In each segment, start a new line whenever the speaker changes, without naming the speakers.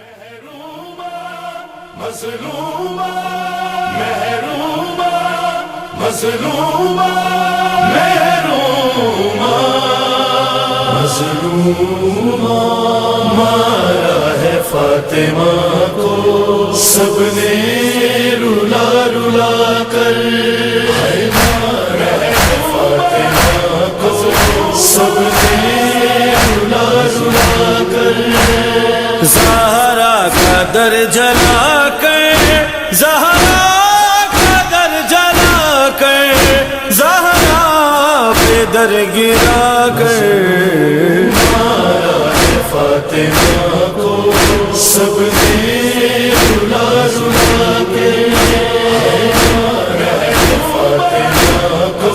محروما مظلوما محروما مظلوما محروما مظلوما مارا ہے فاطمہ کو سب نے رلا رلا کر، مارا ہے فاطمہ کو سب نے رلا رلا کر،
زہرا کا در جلا کر، زہرا کا در جلا کر، زہرا پہ در گرا کر،
مارا ہے فاطمہ کو سب نے رلا رلا کے، مارا ہے فاطمہ کو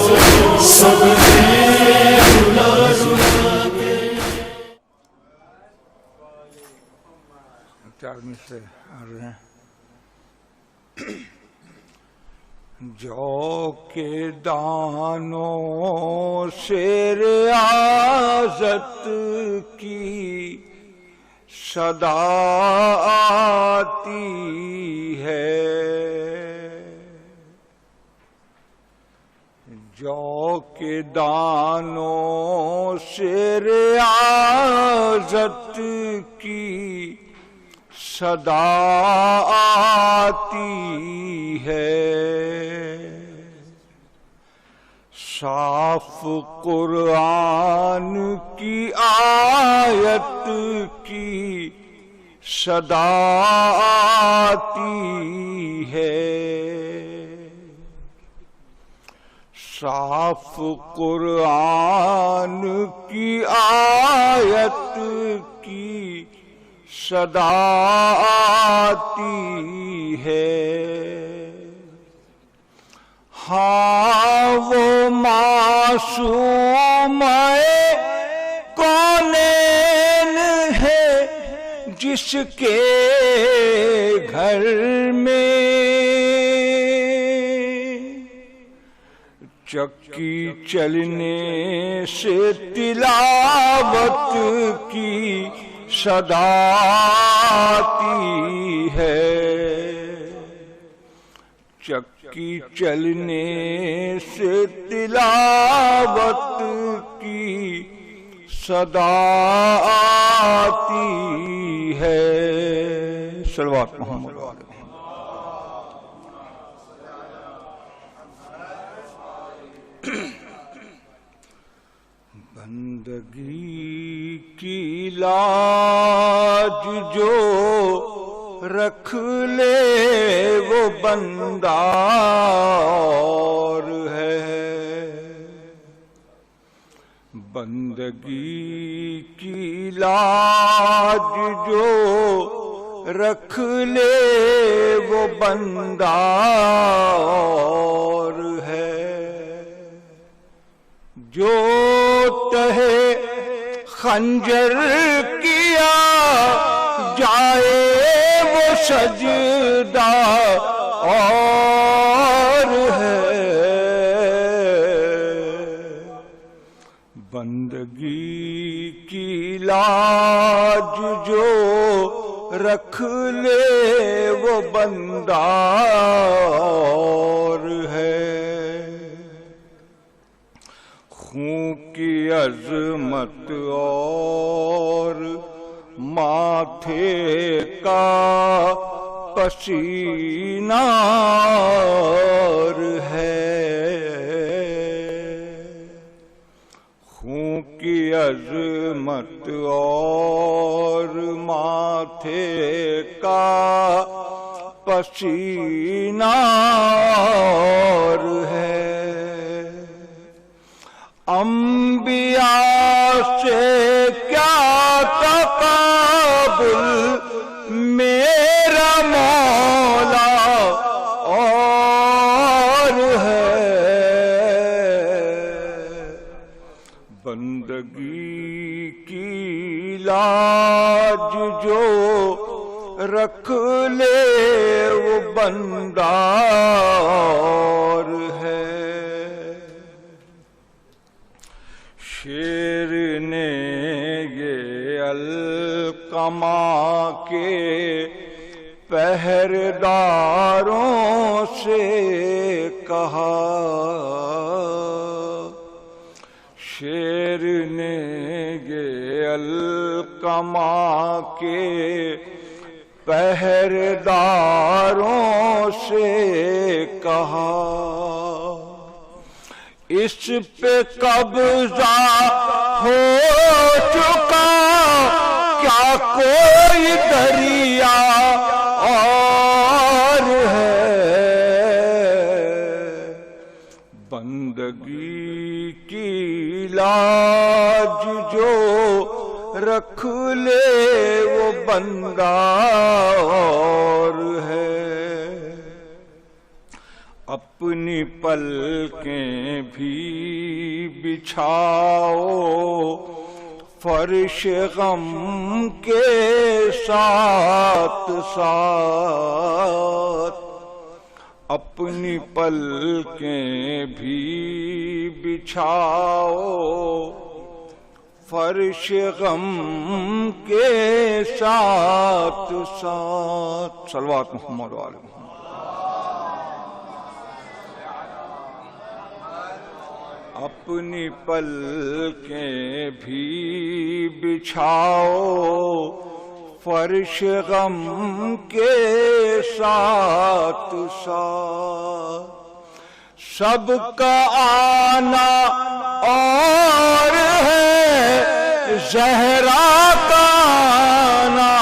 سب نے رلا رلا کے۔
چارمی سے آ رہے ہیں۔ جو کہ دانوں سے ریاضت کی صدا آتی ہے، جو کہ دانوں سے ریاضت کی صدا آتی ہے، صاف قرآن کی آیت کی صدا آتی ہے، صاف قرآن کی آیت کی صدا آتی ہے، ہاں وہ معصوم کونین ہے جس کے گھر میں چکی چلنے سے تلاوت کی صدا آتی ہے، چکی چلنے سے تلاوت کی صدا آتی ہے۔ صلوات محمد علیہ۔ بندگی کی لاج جو رکھ لے وہ بندہ اور ہے، بندگی کی لاج جو رکھ لے وہ بندہ اور ہے، جو تہے خنجر کیا جائے وہ سجدہ اور ہے، بندگی کی لاج جو رکھ لے وہ بندہ اور ہے، خون کی عظمت اور ماتھے کا پسینہ اور ہے، خون کی عظمت اور ماتھے کا پسینہ اور ہے، انبیاء سے کیا تقابل میرا مولا اور ہے، بندگی کی لاج جو رکھ لے وہ بندہ اور ہے، شیر نے یہ القما کے پہرداروں سے کہا، شیر نے یہ القما کے پہرداروں سے کہا، اس پہ قبضہ ہو چکا کیا کوئی دریا اور ہے، بندگی کی لاج جو رکھ لے وہ بندہ اور ہے، اپنی پلکیں بھی بچھاؤ فرش غم کے ساتھ ساتھ، اپنی پلکیں بھی بچھاؤ فرش غم کے ساتھ ساتھ، صلوات محمد و آل محمد۔ اپنی پلکیں بھی بچھاؤ فرش غم کے ساتھ ساتھ، سب کا آنا اور ہے زہرا کا آنا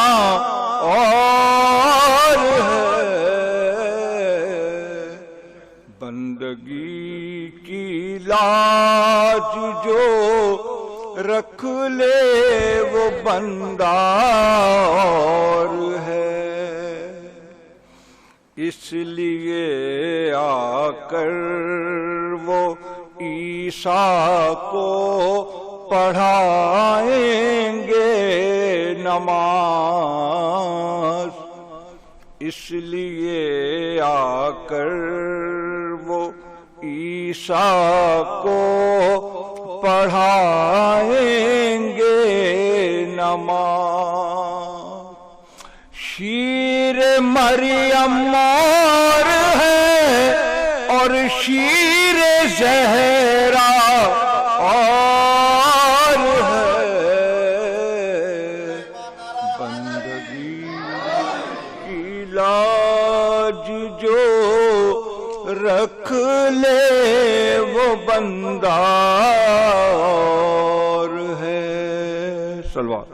اور ہے، بندگی کی لاج جو رکھ لے وہ بندہ اور ہے، اس لیے آ کر وہ عیسیٰ کو پڑھائیں گے نماز، اس لیے آ کر وہ عیسیٰ کو پڑھائیں گے نماز، شیر مریم اور ہے اور شیر زہرا اور ہے، بندگی کی لاج جو رکھ لے وہ بندہ اور ہے، صلوات۔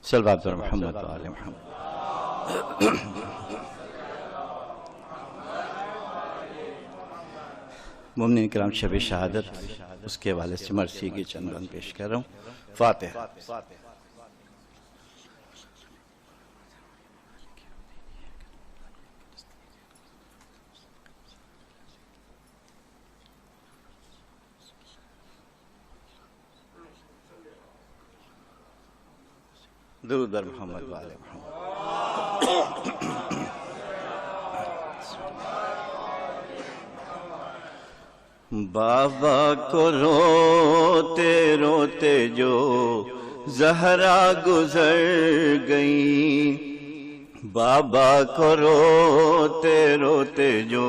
صلوات محمد و آل محمد۔ مومنین کرام، شب شہادت اس کے حوالے سے مرثی کی چند بند پیش کر رہا ہوں۔ فاتحہ۔ درود بر محمد و آل محمد۔ بابا کو روتے روتے جو زہرا گزر گئی، بابا کو روتے روتے جو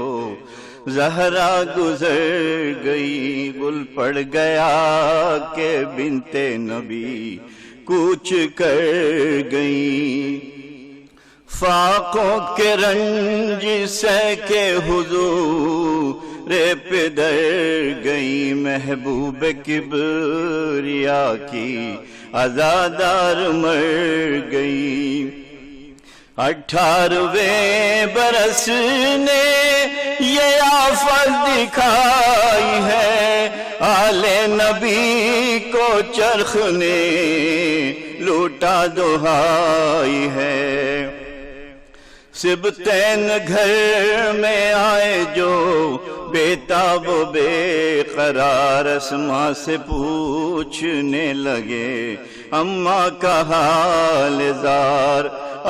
زہرا گزر گئی، گل پڑ گیا کہ بنت نبی کوچ کر گئی، فاقوں کے رنج سہ کے حضور پہ در گئی، محبوب کبریا کی عزادار مر گئی، 18ویں برس نے یہ آفت دکھائی ہے، آل نبی کو چرخ نے لوٹا دہائی ہے، سبتین گھر میں آئے جو بے تاب و بے قرار، اسما سے پوچھنے لگے اماں کا حال زار،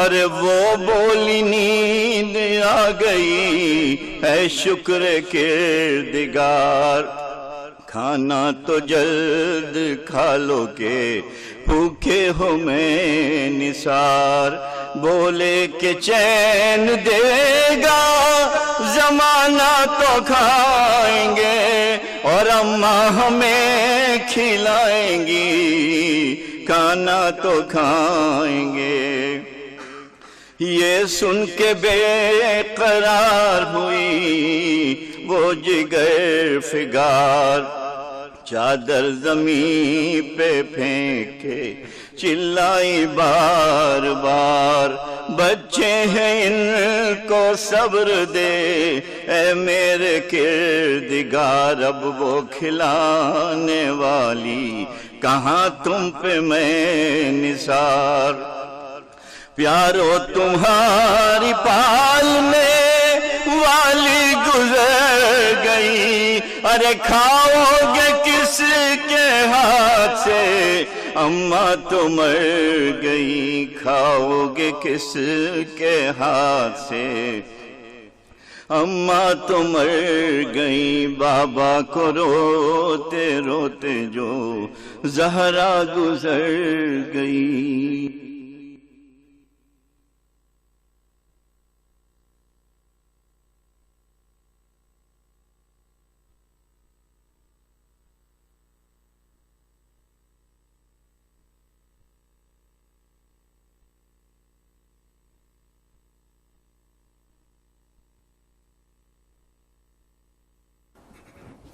ارے وہ بولی نیند آ گئی ہے شکر کردگار، کھانا تو جلد کھا لو گے بھوکے ہو میں نثار، بولے کہ چین دے گا زمانہ تو کھائیں گے اور اماں ہمیں کھلائیں گی کھانا تو کھائیں گے۔ یہ سن کے بے قرار ہوئی وہ جگر فگار، چادر زمین پہ پھینکے چلائی بار بار، بچے ہیں ان کو صبر دے اے میرے کردگار، اب وہ کھلانے والی کہاں تم پہ میں نثار، پیارو تمہاری پالنے والی گزر گئی، ارے کھاؤ گے کس کے ہاتھ سے اماں تو مر گئی، کھاؤ گے کس کے ہاتھ سے اماں تو مر گئی، بابا کو روتے روتے جو زہرا گزر گئی۔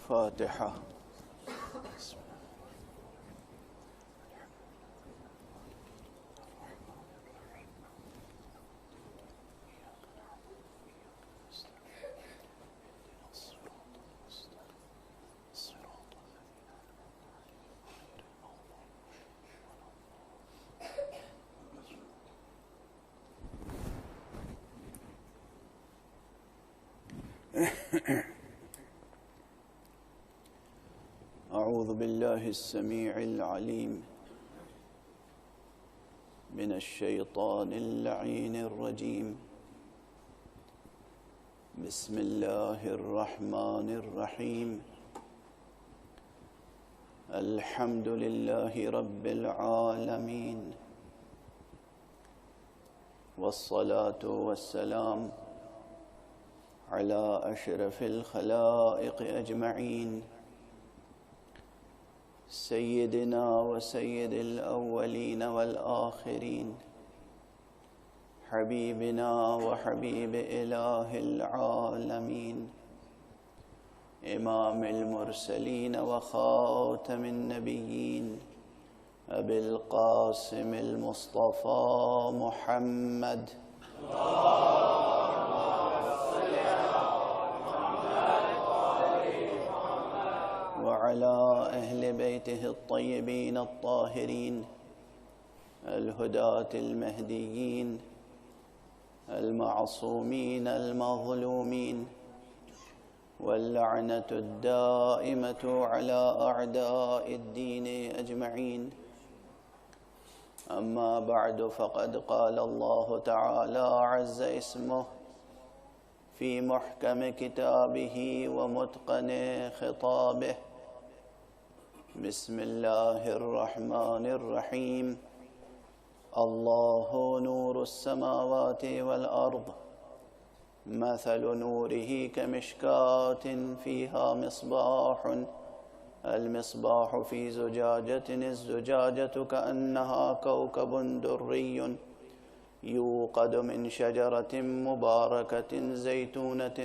فاتحہ۔ أعوذ بالله السميع العليم من الشيطان اللعين الرجيم، بسم الله الرحمن الرحيم، الحمد لله رب العالمين، والصلاة والسلام على أشرف الخلائق أجمعين، سيدنا وسيد الأولين والآخرين، حبيبنا وحبيب إله العالمين، إمام المرسلين وخاتم النبيين، أبي القاسم المصطفى محمد، وعلى أهل بيته الطيبين الطاهرين الهداة المهديين المعصومين المظلومين، واللعنة الدائمة على أعداء الدين أجمعين، أما بعد، فقد قال الله تعالى عز اسمه في محكم كتابه ومتقن خطابه، بسم الله الرحمن الرحيم، الله نور السماوات والأرض، مثل نوره كمشكاة فيها مصباح، المصباح في زجاجة، الزجاجة كأنها كوكب دري يوقد من شجرة مباركة زيتونة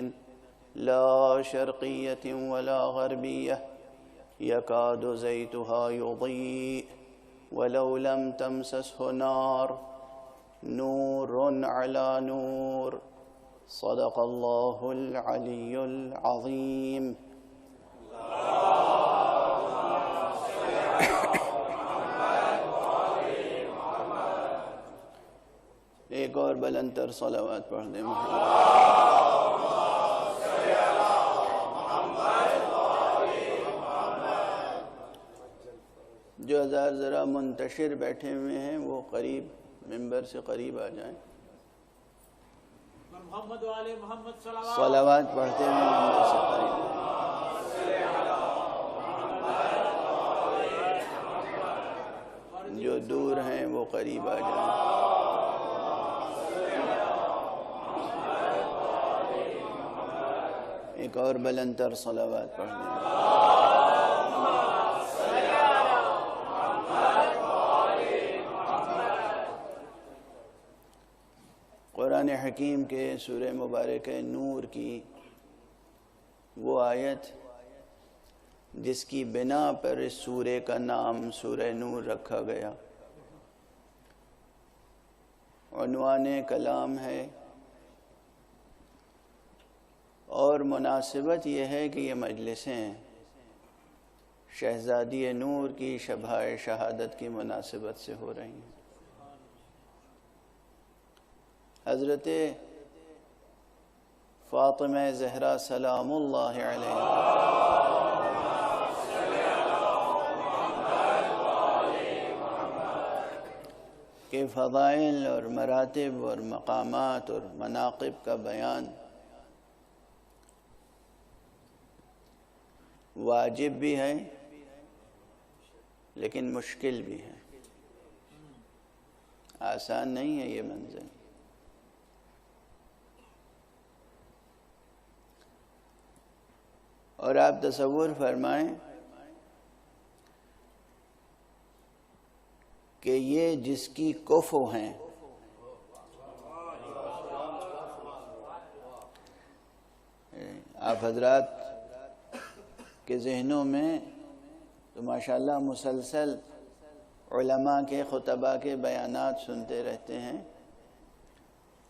لا شرقية ولا غربية، يكاد زيتها يضيء ولو لم تمسسه نار، نور على نور، صدق الله العلي العظيم۔ ایک اور اور بلند تر صلوات پڑھ دیں جو ہزار ذرا منتشر بیٹھے ہوئے ہیں وہ قریب ممبر سے قریب آ جائیں،
محمد والے محمد
صلوات پڑھتے ہوئے ممبر سے قریب آئیں، جو دور ہیں وہ قریب آ جائیں۔ ایک اور بلند تر صلوات پڑھ دیں۔ قرآن حکیم کے سورہ مبارک نور کی وہ آیت جس کی بنا پر اس سورہ کا نام سورہ نور رکھا گیا، عنوان کلام ہے، اور مناسبت یہ ہے کہ یہ مجلسیں شہزادی نور کی شبہ شہادت کی مناسبت سے ہو رہی ہیں۔ حضرت فاطمہ زہرا سلام اللہ علیہ کے فضائل اور مراتب اور مقامات اور مناقب کا بیان واجب بھی ہے لیکن مشکل بھی ہے، آسان نہیں ہے یہ منزل۔ اور آپ تصور فرمائیں کہ یہ جس کی کفو ہیں، آپ حضرات کے ذہنوں میں تو ماشاءاللہ مسلسل علماء کے خطبہ کے بیانات سنتے رہتے ہیں،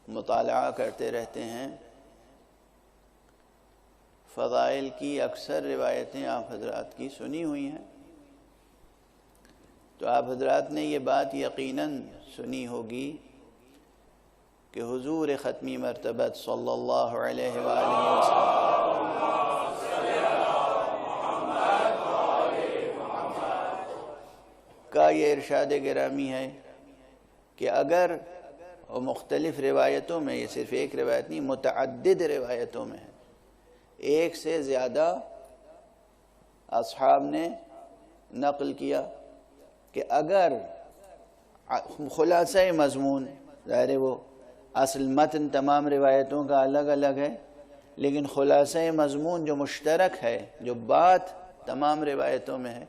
مطالعہ کرتے رہتے ہیں، فضائل کی اکثر روایتیں آپ حضرات کی سنی ہوئی ہیں، تو آپ حضرات نے یہ بات یقیناً سنی ہوگی کہ حضور ختمی مرتبت صلی اللہ علیہ وآلہ وسلم کا یہ ارشاد گرامی ہے کہ اگر مختلف روایتوں میں، یہ صرف ایک روایت نہیں، متعدد روایتوں میں ہے، ایک سے زیادہ اصحاب نے نقل کیا کہ اگر خلاصہ مضمون، ظاہر ہے وہ اصل متن تمام روایتوں کا الگ الگ ہے، لیکن خلاصہ مضمون جو مشترک ہے، جو بات تمام روایتوں میں ہے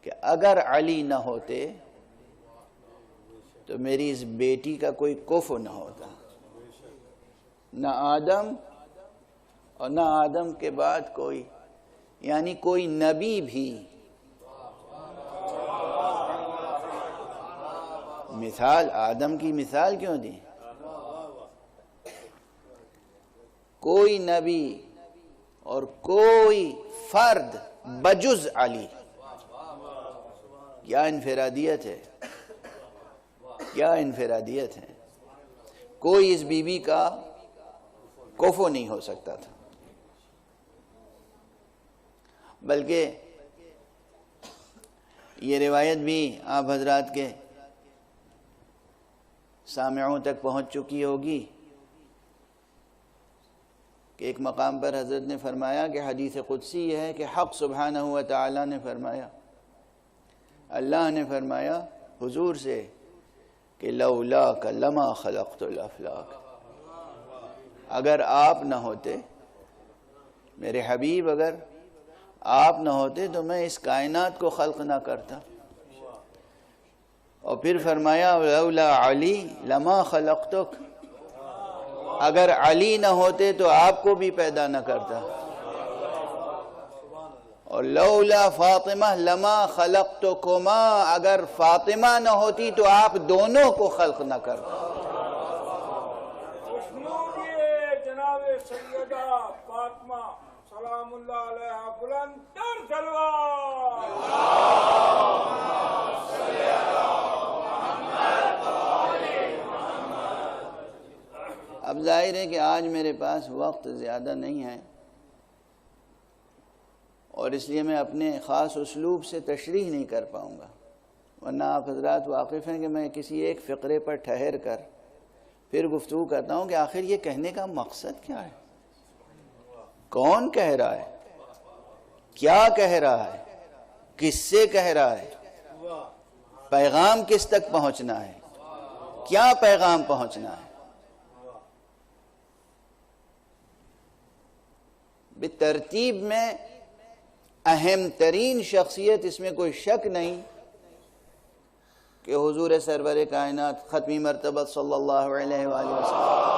کہ اگر علی نہ ہوتے تو میری اس بیٹی کا کوئی کفو نہ ہوتا، نہ آدم اور نہ آدم کے بعد کوئی، یعنی کوئی نبی بھی، مثال آدم کی مثال کیوں دی، کوئی نبی اور کوئی فرد بجز علی، کیا انفرادیت ہے، کیا انفرادیت ہے، کوئی اس بی بی کا کفو نہیں ہو سکتا تھا، بلکہ یہ روایت بھی آپ حضرات کے سامعوں تک پہنچ چکی ہوگی کہ ایک مقام پر حضرت نے فرمایا کہ حدیث قدسی یہ ہے کہ حق سبحانہ و تعالی نے فرمایا، اللہ نے فرمایا حضور سے کہ لولاک لما خلقت الافلاک، اگر آپ نہ ہوتے میرے حبیب، اگر آپ نہ ہوتے تو میں اس کائنات کو خلق نہ کرتا، اور پھر فرمایا لولا علی لما خلقتک، اگر علی نہ ہوتے تو آپ کو بھی پیدا نہ کرتا، اور لولا فاطمہ لما خلقتکما، اگر فاطمہ نہ ہوتی تو آپ دونوں کو خلق نہ کرتا۔
جناب سیدہ فاطمہ سلام اللہ علیہ بلند تر تلوار،
ظاہر ہے کہ آج میرے پاس وقت زیادہ نہیں ہے، اور اس لیے میں اپنے خاص اسلوب سے تشریح نہیں کر پاؤں گا، ورنہ آپ حضرات واقف ہیں کہ میں کسی ایک فقرے پر ٹھہر کر پھر گفتگو کرتا ہوں کہ آخر یہ کہنے کا مقصد کیا ہے، کون کہہ رہا ہے، کیا کہہ رہا ہے، کس سے کہہ رہا ہے، پیغام کس تک پہنچنا ہے، کیا پیغام پہنچنا ہے۔ بترتیب میں اہم ترین شخصیت، اس میں کوئی شک نہیں کہ حضور سرور کائنات ختمی مرتبہ صلی اللہ علیہ وآلہ وسلم۔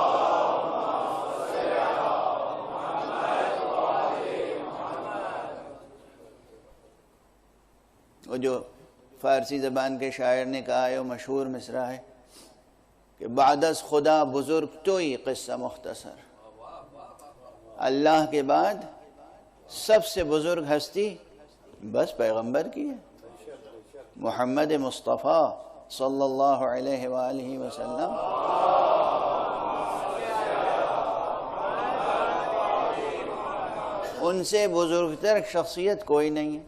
وہ جو فارسی زبان کے شاعر نے کہا ہے، وہ مشہور مصرع ہے کہ بعد از خدا بزرگ توئی قصہ مختصر، اللہ کے بعد سب سے بزرگ ہستی بس پیغمبر کی ہے، محمد مصطفیٰ صلی اللہ علیہ وآلہ وسلم۔ ان سے بزرگتر شخصیت کوئی نہیں ہے۔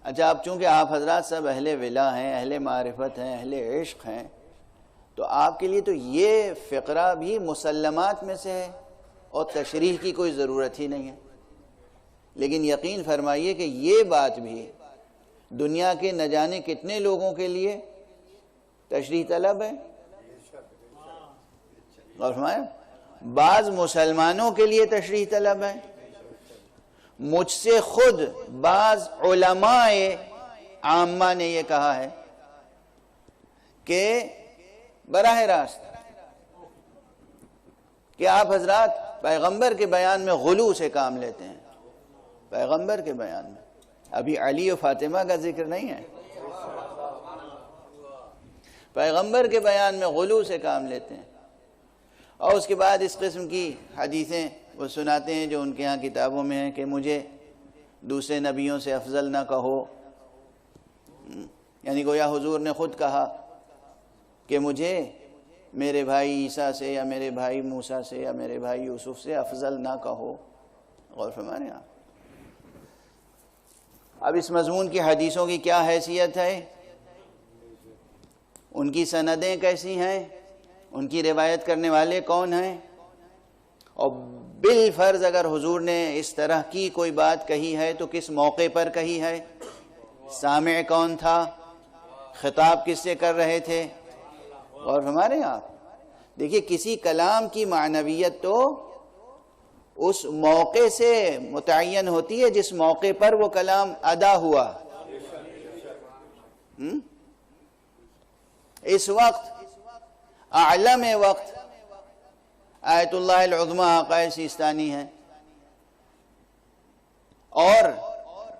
اچھا، اب چونکہ آپ حضرات سب اہل ولا ہیں، اہل معرفت ہیں، اہل عشق ہیں، تو آپ کے لیے تو یہ فقرہ بھی مسلمات میں سے ہے اور تشریح کی کوئی ضرورت ہی نہیں ہے، لیکن یقین فرمائیے کہ یہ بات بھی دنیا کے نہ جانے کتنے لوگوں کے لیے تشریح طلب ہے، اور فرمایا بعض مسلمانوں کے لیے تشریح طلب ہے، مجھ سے خود بعض علماء عامہ نے یہ کہا ہے کہ براہ راست کہ آپ حضرات پیغمبر کے بیان میں غلو سے کام لیتے ہیں، پیغمبر کے بیان میں ابھی علی و فاطمہ کا ذکر نہیں ہے، پیغمبر کے بیان میں غلو سے کام لیتے ہیں، اور اس کے بعد اس قسم کی حدیثیں وہ سناتے ہیں جو ان کے ہاں کتابوں میں ہیں کہ مجھے دوسرے نبیوں سے افضل نہ کہو، یعنی گویا حضور نے خود کہا کہ مجھے میرے بھائی عیسیٰ سے یا میرے بھائی موسیٰ سے یا میرے بھائی یوسف سے افضل نہ کہو۔ غور فرمائیں آپ۔ اب اس مضمون کی حدیثوں کی کیا حیثیت ہے، ان کی سندیں کیسی ہیں، ان کی روایت کرنے والے کون ہیں، اور بالفرض اگر حضور نے اس طرح کی کوئی بات کہی ہے تو کس موقع پر کہی ہے، سامع کون تھا، خطاب کس سے کر رہے تھے۔ اور ہمارے ہاں دیکھیے کسی کلام کی معنویت تو اس موقع سے متعین ہوتی ہے جس موقع پر وہ کلام ادا ہوا۔ اس وقت اعلم وقت آیت اللہ العظمی آقا سیستانی ہے، اور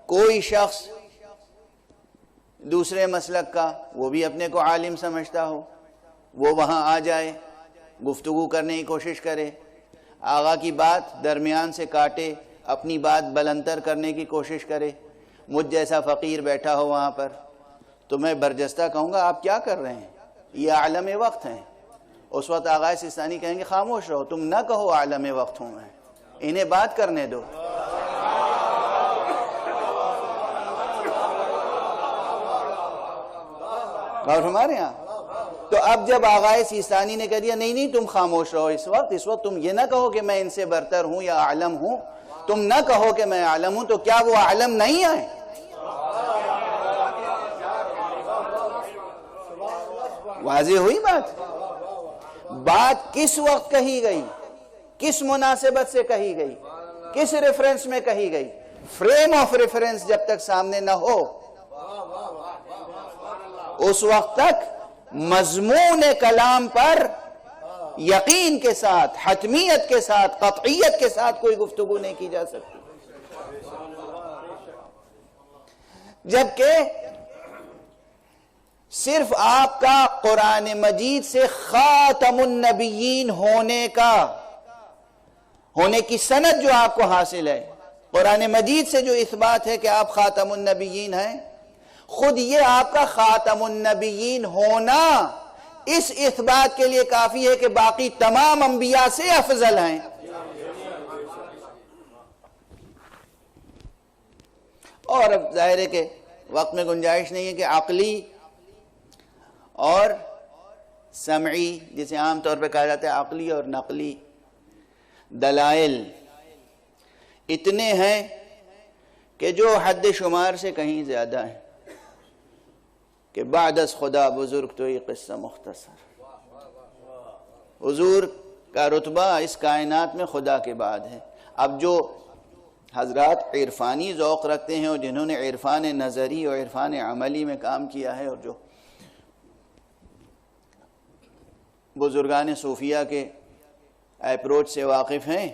کوئی شخص دوسرے مسلک کا، وہ بھی اپنے کو عالم سمجھتا ہو، وہ وہاں آ جائے، گفتگو کرنے کی کوشش کرے، آقا کی بات درمیان سے کاٹے، اپنی بات بلندر کرنے کی کوشش کرے، مجھ جیسا فقیر بیٹھا ہو وہاں پر، تو میں برجستہ کہوں گا آپ کیا کر رہے ہیں، یہ عالم وقت ہیں۔ اس وقت آغا سیستانی کہیں گے خاموش رہو، تم نہ کہو عالم وقت ہوں میں، انہیں بات کرنے دو۔ اور ہمارے ہاں تو اب جب آغا سیستانی نے کہہ دیا نہیں تم خاموش رہو اس وقت تم یہ نہ کہو کہ میں ان سے برتر ہوں یا عالم ہوں، تم نہ کہو کہ میں عالم ہوں، تو کیا وہ عالم نہیں ہے؟ واضح ہوئی بات کس وقت کہی گئی، کس مناسبت سے کہی گئی، کس ریفرنس میں کہی گئی، فریم آف ریفرنس جب تک سامنے نہ ہو اس وقت تک مضمون کلام پر یقین کے ساتھ، حتمیت کے ساتھ، قطعیت کے ساتھ کوئی گفتگو نہیں کی جا سکتی۔ جبکہ صرف آپ کا قرآن مجید سے خاتم النبیین ہونے کی سند جو آپ کو حاصل ہے، قرآن مجید سے جو اثبات ہے کہ آپ خاتم النبیین ہیں، خود یہ آپ کا خاتم النبیین ہونا اس اثبات کے لیے کافی ہے کہ باقی تمام انبیاء سے افضل ہیں. اور اب ظاہر ہے کہ وقت میں گنجائش نہیں ہے کہ عقلی اور سمعی، جسے عام طور پہ کہا جاتا ہے عقلی اور نقلی دلائل اتنے ہیں کہ جو حد شمار سے کہیں زیادہ ہیں کہ بعد از خدا بزرگ تو یہ قصہ مختصر. حضور کا رتبہ اس کائنات میں خدا کے بعد ہے. اب جو حضرات عرفانی ذوق رکھتے ہیں اور جنہوں نے عرفان نظری اور عرفان عملی میں کام کیا ہے اور جو بزرگان صوفیہ کے اپروچ سے واقف ہیں،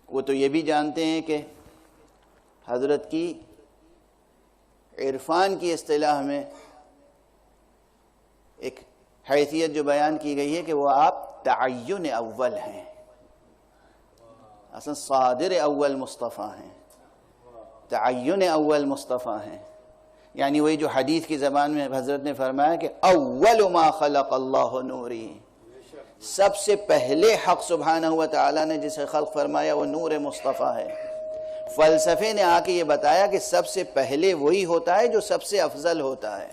وہ تو یہ بھی جانتے ہیں کہ حضرت کی عرفان کی اصطلاح میں ایک حیثیت جو بیان کی گئی ہے کہ وہ آپ تعین اول ہیں، اصلا صادر اول مصطفیٰ ہیں، تعین اول مصطفیٰ ہیں. یعنی وہی جو حدیث کی زبان میں حضرت نے فرمایا کہ اول ما خلق اللہ نوری، سب سے پہلے حق سبحانہ و تعالیٰ نے جسے خلق فرمایا وہ نور مصطفیٰ ہے. فلسفے نے آ کے یہ بتایا کہ سب سے پہلے وہی ہوتا ہے جو سب سے افضل ہوتا ہے.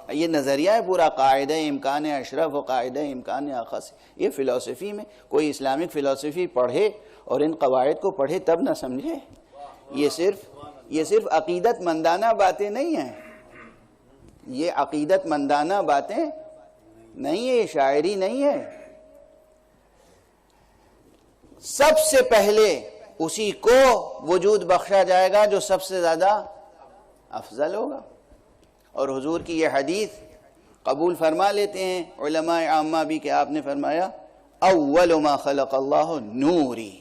یہ نظریہ ہے پورا قاعدہ امکان اشرف و قاعدہ امکان اخص. یہ فلسفی میں کوئی اسلامک فلسفی پڑھے اور ان قواعد کو پڑھے تب نہ سمجھے. یہ صرف عقیدت مندانہ باتیں نہیں ہیں، یہ عقیدت مندانہ باتیں نہیں ہے، یہ شاعری نہیں ہے. سب سے پہلے اسی کو وجود بخشا جائے گا جو سب سے زیادہ افضل ہوگا. اور حضور کی یہ حدیث قبول فرما لیتے ہیں علماء عامہ بھی کہ آپ نے فرمایا اول ما خلق اللہ نوری،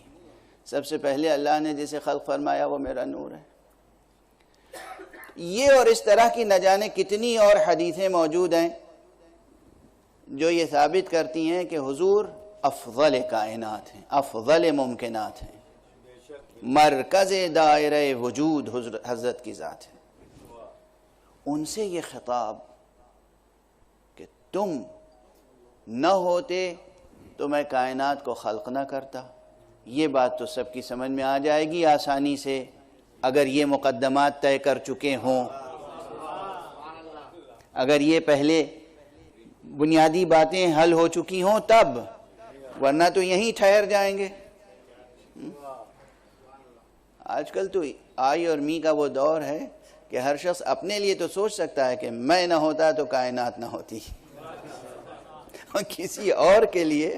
سب سے پہلے اللہ نے جسے خلق فرمایا وہ میرا نور ہے. یہ اور اس طرح کی نہ جانے کتنی اور حدیثیں موجود ہیں جو یہ ثابت کرتی ہیں کہ حضور افضل کائنات ہیں، افضل ممکنات ہیں، مرکز دائرہ وجود حضرت کی ذات ہے. ان سے یہ خطاب کہ تم نہ ہوتے تو میں کائنات کو خلق نہ کرتا، یہ بات تو سب کی سمجھ میں آ جائے گی آسانی سے اگر یہ مقدمات طے کر چکے ہوں، اگر یہ پہلے بنیادی باتیں حل ہو چکی ہوں تب، ورنہ تو یہیں ٹھہر جائیں گے. آج کل تو آئی اور می کا وہ دور ہے کہ ہر شخص اپنے لیے تو سوچ سکتا ہے کہ میں نہ ہوتا تو کائنات نہ ہوتی، اور کسی اور کے لیے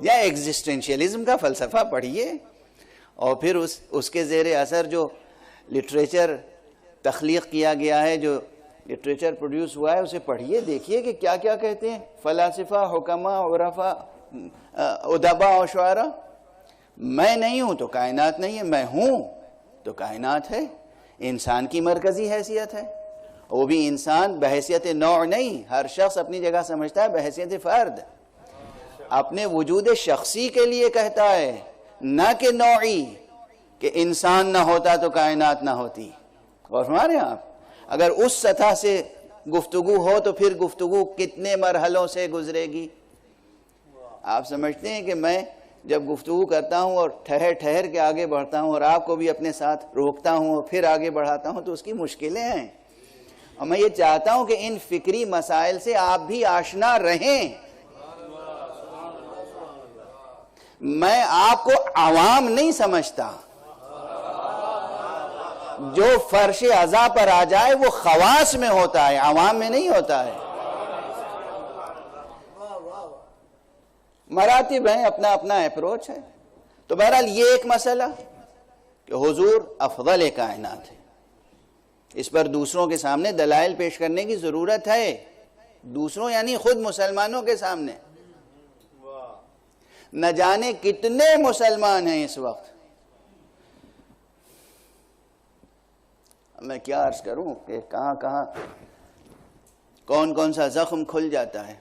یا ایگزسٹنشیلزم کا فلسفہ پڑھیے اور پھر اس کے زیر اثر جو لٹریچر تخلیق کیا گیا ہے، جو لٹریچر پروڈیوس ہوا ہے، اسے پڑھیے، دیکھیے کہ کیا کیا کہتے ہیں فلاسفہ، حکماء، عرفاء، ادباء اور شعراء. میں نہیں ہوں تو کائنات نہیں ہے، میں ہوں تو کائنات ہے. انسان کی مرکزی حیثیت ہے، وہ بھی انسان بحیثیت نوع نہیں، ہر شخص اپنی جگہ سمجھتا ہے بحیثیت فرد، اپنے وجود شخصی کے لیے کہتا ہے، نہ کہ نوعی، کہ انسان نہ ہوتا تو کائنات نہ ہوتی. اور ہمارے یہاں اگر اس سطح سے گفتگو ہو تو پھر گفتگو کتنے مرحلوں سے گزرے گی. آپ سمجھتے ہیں کہ میں جب گفتگو کرتا ہوں اور ٹھہر ٹھہر کے آگے بڑھتا ہوں اور آپ کو بھی اپنے ساتھ روکتا ہوں اور پھر آگے بڑھاتا ہوں تو اس کی مشکلیں ہیں، اور میں یہ چاہتا ہوں کہ ان فکری مسائل سے آپ بھی آشنا رہیں. میں آپ کو عوام نہیں سمجھتا، جو فرش عزا پر آ جائے وہ خواص میں ہوتا ہے، عوام میں نہیں ہوتا ہے. مراتب ہیں، اپنا اپنا اپروچ ہے. تو بہرحال یہ ایک مسئلہ کہ حضور افضل کائنات ہے، اس پر دوسروں کے سامنے دلائل پیش کرنے کی ضرورت ہے، دوسروں یعنی خود مسلمانوں کے سامنے. نہ جانے کتنے مسلمان ہیں اس وقت، میں کیا عرض کروں کہ کہاں کہاں کون کون سا زخم کھل جاتا ہے.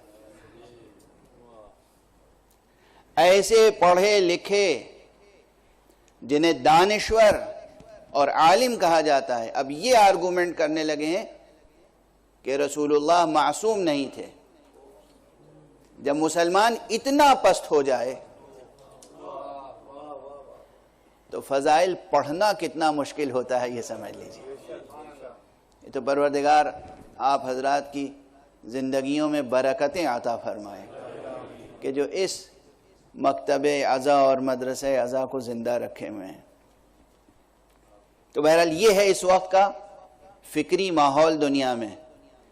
ایسے پڑھے لکھے جنہیں دانشور اور عالم کہا جاتا ہے، اب یہ آرگومنٹ کرنے لگے ہیں کہ رسول اللہ معصوم نہیں تھے۔ جب مسلمان اتنا پست ہو جائے تو فضائل پڑھنا کتنا مشکل ہوتا ہے یہ سمجھ لیجیے۔ یہ تو پروردگار آپ حضرات کی زندگیوں میں برکتیں عطا فرمائے کہ جو اس مکتب عزا اور مدرسہ عزا کو زندہ رکھے ہوئے ہیں۔ تو بہرحال یہ ہے اس وقت کا فکری ماحول دنیا میں۔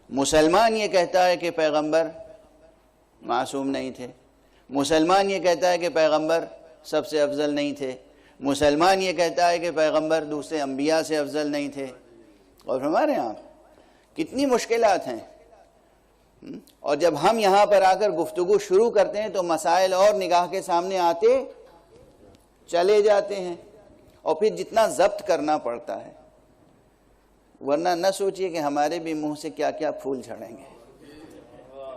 مسلمان یہ کہتا ہے کہ پیغمبر معصوم نہیں تھے، مسلمان یہ کہتا ہے کہ پیغمبر سب سے افضل نہیں تھے، مسلمان یہ کہتا ہے کہ پیغمبر دوسرے انبیاء سے افضل نہیں تھے۔ اور ہمارے یہاں کتنی مشکلات ہیں، اور جب ہم یہاں پر آ کر گفتگو شروع کرتے ہیں تو مسائل اور نگاہ کے سامنے آتے چلے جاتے ہیں، اور پھر جتنا ضبط کرنا پڑتا ہے، ورنہ نہ سوچئے کہ ہمارے بھی منہ سے کیا کیا پھول جھڑیں گے۔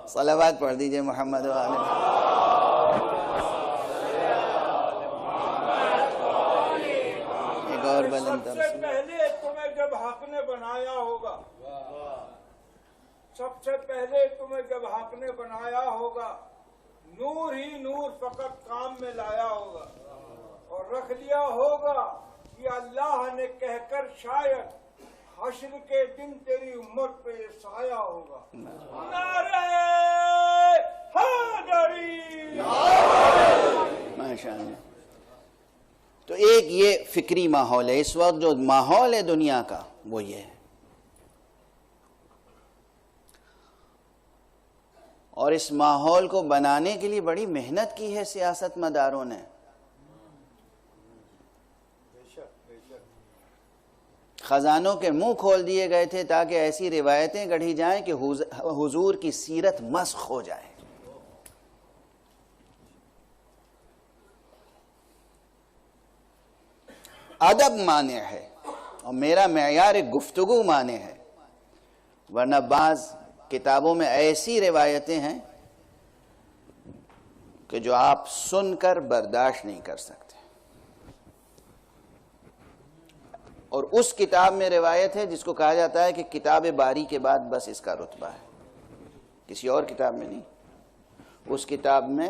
صلوات پڑھ دیجئے محمد و آل ایک اور بلند
سب سے پہلے تمہیں جب حق نے بنایا ہوگا، سب سے پہلے تمہیں جب حق نے بنایا ہوگا، نور ہی نور فقط کام میں لایا ہوگا، اور رکھ لیا ہوگا کہ اللہ نے کہہ کر شاید حشر کے دن تیری امت پہ یہ سایہ ہوگا۔ نعرہ حیدری!
ماشاءاللہ۔ تو ایک یہ فکری ماحول ہے، اس وقت جو ماحول ہے دنیا کا وہ یہ ہے، اور اس ماحول کو بنانے کے لیے بڑی محنت کی ہے سیاست مداروں نے۔ خزانوں کے منہ کھول دیے گئے تھے تاکہ ایسی روایتیں گڑھی جائیں کہ حضور کی سیرت مسخ ہو جائے۔ ادب مانع ہے اور میرا معیار گفتگو مانع ہے، ورنہ بعض کتابوں میں ایسی روایتیں ہیں کہ جو آپ سن کر برداشت نہیں کر سکتے، اور اس کتاب میں روایت ہے جس کو کہا جاتا ہے کہ کتاب باری کے بعد بس اس کا رتبہ ہے، کسی اور کتاب میں نہیں۔ اس کتاب میں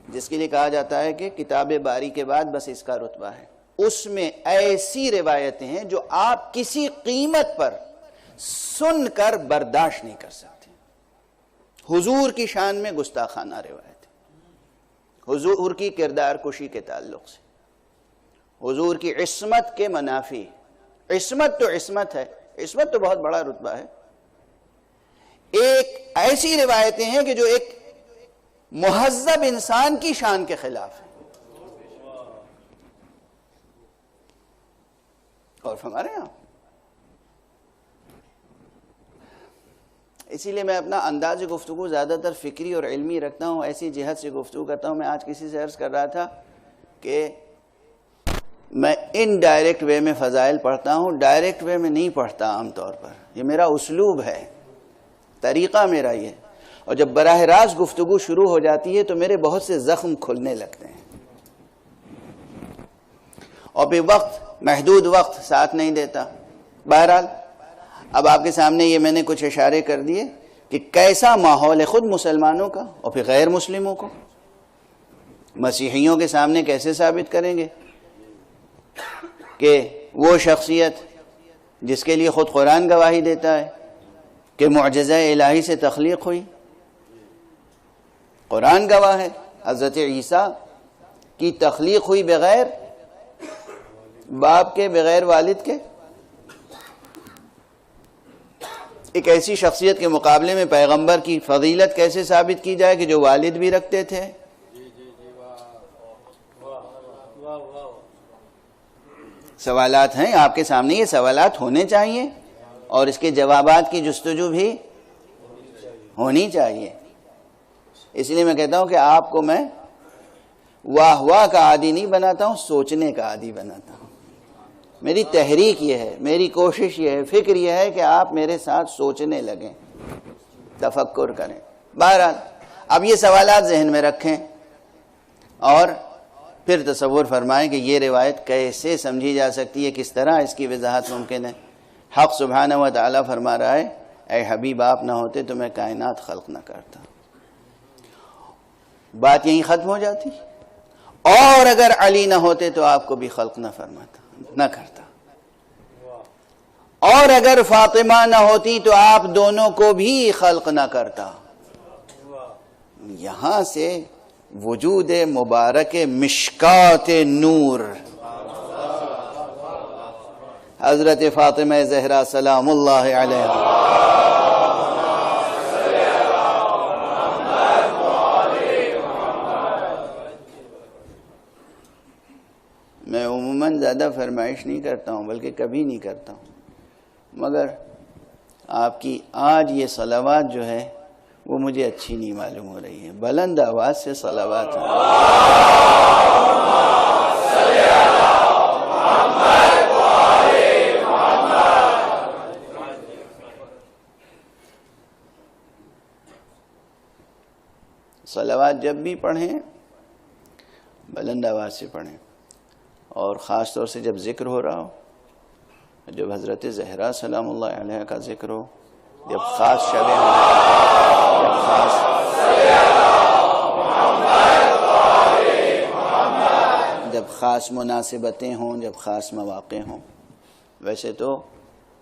جس کے لیے کہا جاتا ہے کہ کتاب باری کے بعد بس اس کا رتبہ ہے، اس میں ایسی روایتیں ہیں جو آپ کسی قیمت پر سن کر برداشت نہیں کر سکتے۔ حضور کی شان میں گستاخانہ روایت ہے، حضور کی کردار کشی کے تعلق سے، حضور کی عصمت کے منافی۔ عصمت تو عصمت ہے، عصمت تو بہت بڑا رتبہ ہے۔ ایک ایسی روایتیں ہیں کہ جو ایک مہذب انسان کی شان کے خلاف ہے، اور ہمارے یہاں اسی لیے میں اپنا انداز گفتگو زیادہ تر فکری اور علمی رکھتا ہوں، ایسی جہت سے گفتگو کرتا ہوں۔ میں آج کسی سے عرض کر رہا تھا کہ میں ان ڈائریکٹ وے میں فضائل پڑھتا ہوں، ڈائریکٹ وے میں نہیں پڑھتا عام طور پر، یہ میرا اسلوب ہے، طریقہ میرا یہ، اور جب براہ راست گفتگو شروع ہو جاتی ہے تو میرے بہت سے زخم کھلنے لگتے ہیں، اور پھر وقت محدود وقت ساتھ نہیں دیتا۔ بہرحال اب آپ کے سامنے یہ میں نے کچھ اشارے کر دیے کہ کیسا ماحول ہے خود مسلمانوں کا، اور پھر غیر مسلموں کو مسیحیوں کے سامنے کیسے ثابت کریں گے کہ وہ شخصیت جس کے لیے خود قرآن گواہی دیتا ہے کہ معجزہ الہی سے تخلیق ہوئی، قرآن گواہ ہے حضرت عیسیٰ کی تخلیق ہوئی بغیر باپ کے، بغیر والد کے۔ ایک ایسی شخصیت کے مقابلے میں پیغمبر کی فضیلت کیسے ثابت کی جائے کہ جو والد بھی رکھتے تھے؟ سوالات ہیں آپ کے سامنے، یہ سوالات ہونے چاہیے اور اس کے جوابات کی جستجو بھی ہونی چاہیے۔ اس لیے میں کہتا ہوں کہ آپ کو میں واہ واہ کا عادی نہیں بناتا ہوں، سوچنے کا عادی بناتا ہوں۔ میری تحریک یہ ہے، میری کوشش یہ ہے، فکر یہ ہے کہ آپ میرے ساتھ سوچنے لگیں، تفکر کریں۔ بہرحال اب یہ سوالات ذہن میں رکھیں اور پھر تصور فرمائیں کہ یہ روایت کیسے سمجھی جا سکتی ہے، کس طرح اس کی وضاحت ممکن ہے۔ حق سبحانہ و تعالیٰ فرما رہا ہے اے حبیب آپ نہ ہوتے تو میں کائنات خلق نہ کرتا۔ بات یہیں ختم ہو جاتی، اور اگر علی نہ ہوتے تو آپ کو بھی خلق نہ فرماتا، نہ کرتا، اور اگر فاطمہ نہ ہوتی تو آپ دونوں کو بھی خلق نہ کرتا۔ یہاں سے وجود مبارک مشکات نور حضرت فاطمہ زہرا سلام اللہ علیہا، میں عموماً زیادہ فرمائش نہیں کرتا ہوں، بلکہ کبھی نہیں کرتا ہوں، مگر آپ کی آج یہ صلوات جو ہے وہ مجھے اچھی نہیں معلوم ہو رہی ہے۔ بلند آواز سے صلوات ہیں۔ صلوات جب بھی پڑھیں بلند آواز سے پڑھیں، اور خاص طور سے جب ذکر ہو رہا ہو، جب حضرت زہرا سلام اللہ علیہ کا ذکر ہو، جب خاص شبیں ہوں، جب خاص مناسبتیں ہوں، جب خاص مواقع ہوں۔ ویسے تو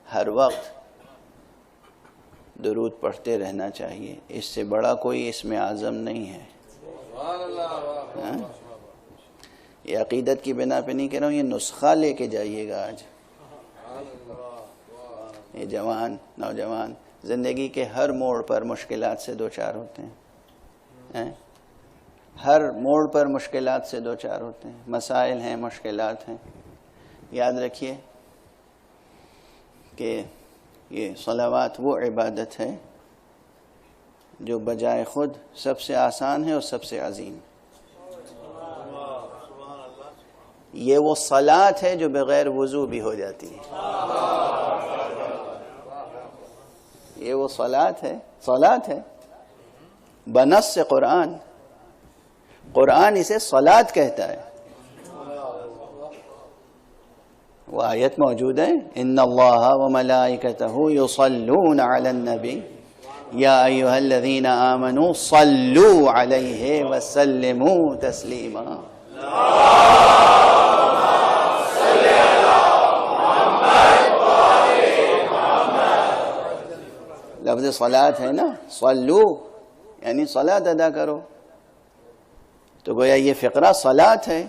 ہر وقت درود پڑھتے رہنا چاہیے، اس سے بڑا کوئی اسم اعظم نہیں ہے۔ یہ عقیدت کی بنا پہ نہیں کہہ رہا ہوں، یہ نسخہ لے کے جائیے گا آج۔ یہ جوان نوجوان زندگی کے ہر موڑ پر مشکلات سے دوچار ہوتے ہیں، ہر موڑ پر مشکلات سے دوچار ہوتے ہیں، مسائل ہیں، مشکلات ہیں۔ یاد رکھیے کہ یہ صلوات وہ عبادت ہے جو بجائے خود سب سے آسان ہے اور سب سے عظیم۔ یہ وہ صلاۃ ہے جو بغیر وضو بھی ہو جاتی ہے۔ یہ وہ صلاۃ ہے بنص قرآن، قرآن اسے صلاۃ کہتا ہے۔ وہ آیت موجود ہے، ان اللہ وملائکتہ یصلون علی النبی یا ایھا الذین آمنوا صلوا علیہ وسلموا تسلیما۔ لفظ صلاۃ ہے نا، صلو یعنی صلاۃ ادا کرو، تو گویا یہ فقرہ صلاۃ ہے۔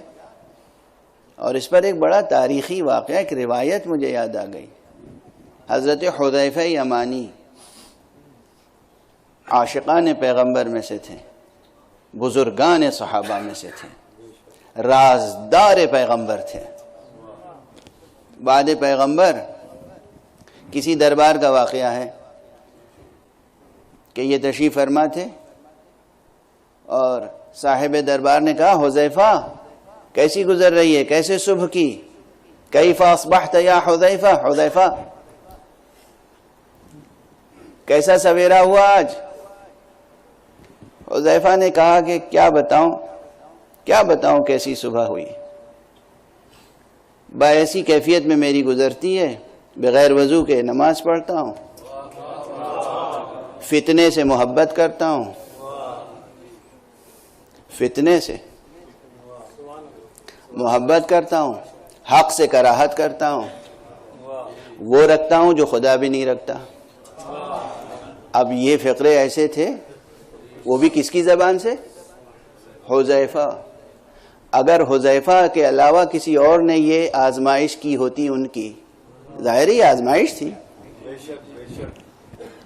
اور اس پر ایک بڑا تاریخی واقعہ، ایک روایت مجھے یاد آ گئی۔ حضرت حذیفہ یمانی عاشقان پیغمبر میں سے تھے، بزرگان صحابہ میں سے تھے، رازدار پیغمبر تھے۔ بعد پیغمبر کسی دربار کا واقعہ ہے کہ یہ تشریف فرما تھے، اور صاحب دربار نے کہا حذیفہ کیسی گزر رہی ہے، کیسے صبح کی، کیف اصبحت یا حذیفہ، حذیفہ کیسا سویرا ہوا آج؟ حذیفہ نے کہا کہ کیا بتاؤں کیسی صبح ہوئی، ایسی کیفیت میں میری گزرتی ہے، بغیر وضو کے نماز پڑھتا ہوں، فتنے سے محبت کرتا ہوں، فتنے سے محبت کرتا ہوں، حق سے کراہت کرتا ہوں، وہ رکھتا ہوں جو خدا بھی نہیں رکھتا۔ اب یہ فقرے ایسے تھے، وہ بھی کس کی زبان سے؟ حذیفہ۔ اگر حذیفہ کے علاوہ کسی اور نے یہ آزمائش کی ہوتی ان کی، ظاہر ہی آزمائش تھی،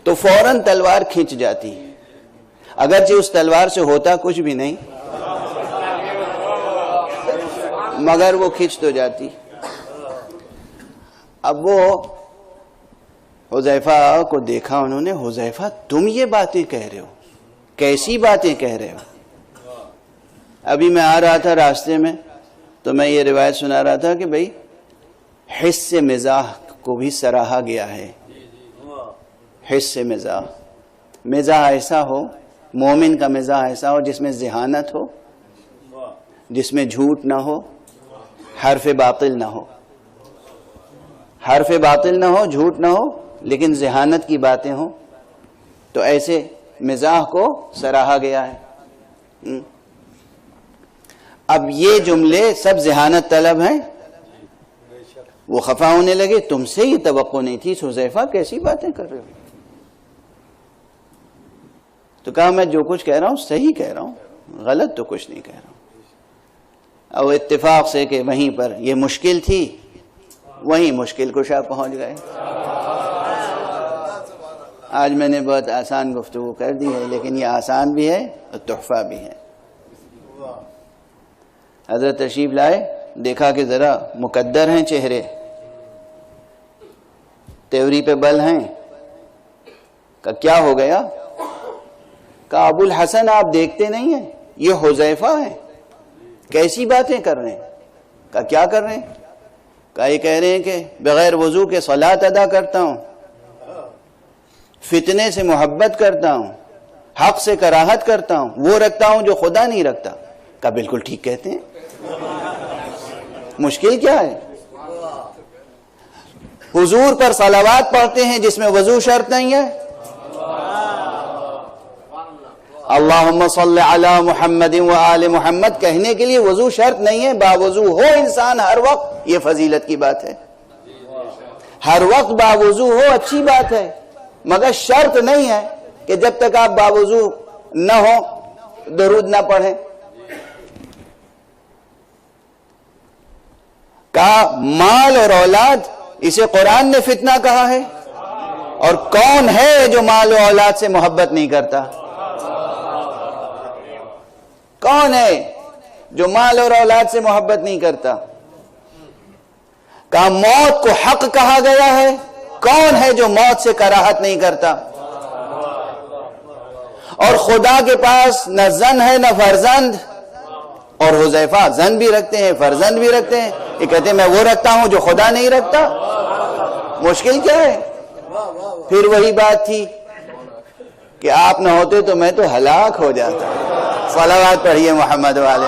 تو فوراً تلوار کھنچ جاتی، اگرچہ اس تلوار سے ہوتا کچھ بھی نہیں، مگر وہ کھنچ تو جاتی۔ اب وہ حذیفہ کو دیکھا انہوں نے، حذیفہ تم یہ باتیں کہہ رہے ہو، کیسی باتیں کہہ رہے ہو؟ ابھی میں آ رہا تھا راستے میں تو میں یہ روایت سنا رہا تھا کہ بھئی حس مزاح کو بھی سراہا گیا ہے۔ حس مزاح ایسا ہو، مومن کا مزاح ایسا ہو جس میں ذہانت ہو، جس میں جھوٹ نہ ہو، حرف باطل نہ ہو، حرف باطل نہ ہو، جھوٹ نہ ہو، لیکن ذہانت کی باتیں ہوں، تو ایسے مزاح کو سراہا گیا ہے۔ اب یہ جملے سب ذہانت طلب ہیں، وہ خفا ہونے لگے، تم سے یہ توقع نہیں تھی حذیفہ، کیسی باتیں کر رہے ہو؟ تو کہا میں جو کچھ کہہ رہا ہوں صحیح کہہ رہا ہوں، غلط تو کچھ نہیں کہہ رہا ہوں۔ اور اتفاق سے کہ وہیں پر یہ مشکل تھی، وہیں مشکل کشا پہنچ گئے۔ آج میں نے بہت آسان گفتگو کر دی ہے، لیکن یہ آسان بھی ہے اور تحفہ بھی ہے۔ حضرت تشریف لائے، دیکھا کہ ذرا مقدر ہیں چہرے، تیوری پہ بل ہیں۔ کہ کیا ہو گیا؟ کہا ابو الحسن آپ دیکھتے نہیں ہیں، یہ حذیفہ ہیں، کیسی باتیں کر رہے ہیں؟ کہا کیا کر رہے ہیں؟ کہا یہ کہہ رہے ہیں کہ بغیر وضو کے صلاۃ ادا کرتا ہوں، فتنے سے محبت کرتا ہوں، حق سے کراہت کرتا ہوں، وہ رکھتا ہوں جو خدا نہیں رکھتا۔ کہا بالکل ٹھیک کہتے ہیں، مشکل کیا ہے؟ حضور پر صلوات پڑھتے ہیں جس میں وضو شرط نہیں ہے۔ اللہم صلی علی محمد و آل محمد کہنے کے لیے وضو شرط نہیں ہے، باوضو ہو انسان ہر وقت، یہ فضیلت کی بات ہے۔ ہر وقت باوضو ہو اچھی بات ہے، مگر شرط نہیں ہے کہ جب تک آپ باوضو نہ ہو درود نہ پڑھیں۔ کہا مال اور اولاد، اسے قرآن نے فتنہ کہا ہے، اور کون ہے جو مال و اولاد سے محبت نہیں کرتا؟ کون ہے جو مال اور اولاد سے محبت نہیں کرتا؟ کہا موت کو حق کہا گیا ہے، کون ہے جو موت سے کراہت نہیں کرتا؟ اور خدا کے پاس نہ زن ہے نہ فرزند، اور حذیفہ زن بھی رکھتے ہیں فرزند بھی رکھتے ہیں، یہ کہتے ہیں میں وہ رکھتا ہوں جو خدا نہیں رکھتا۔ مشکل کیا ہے؟ پھر وہی بات تھی کہ آپ نہ ہوتے تو میں تو ہلاک ہو جاتا۔ صلوات پڑھیے محمد والے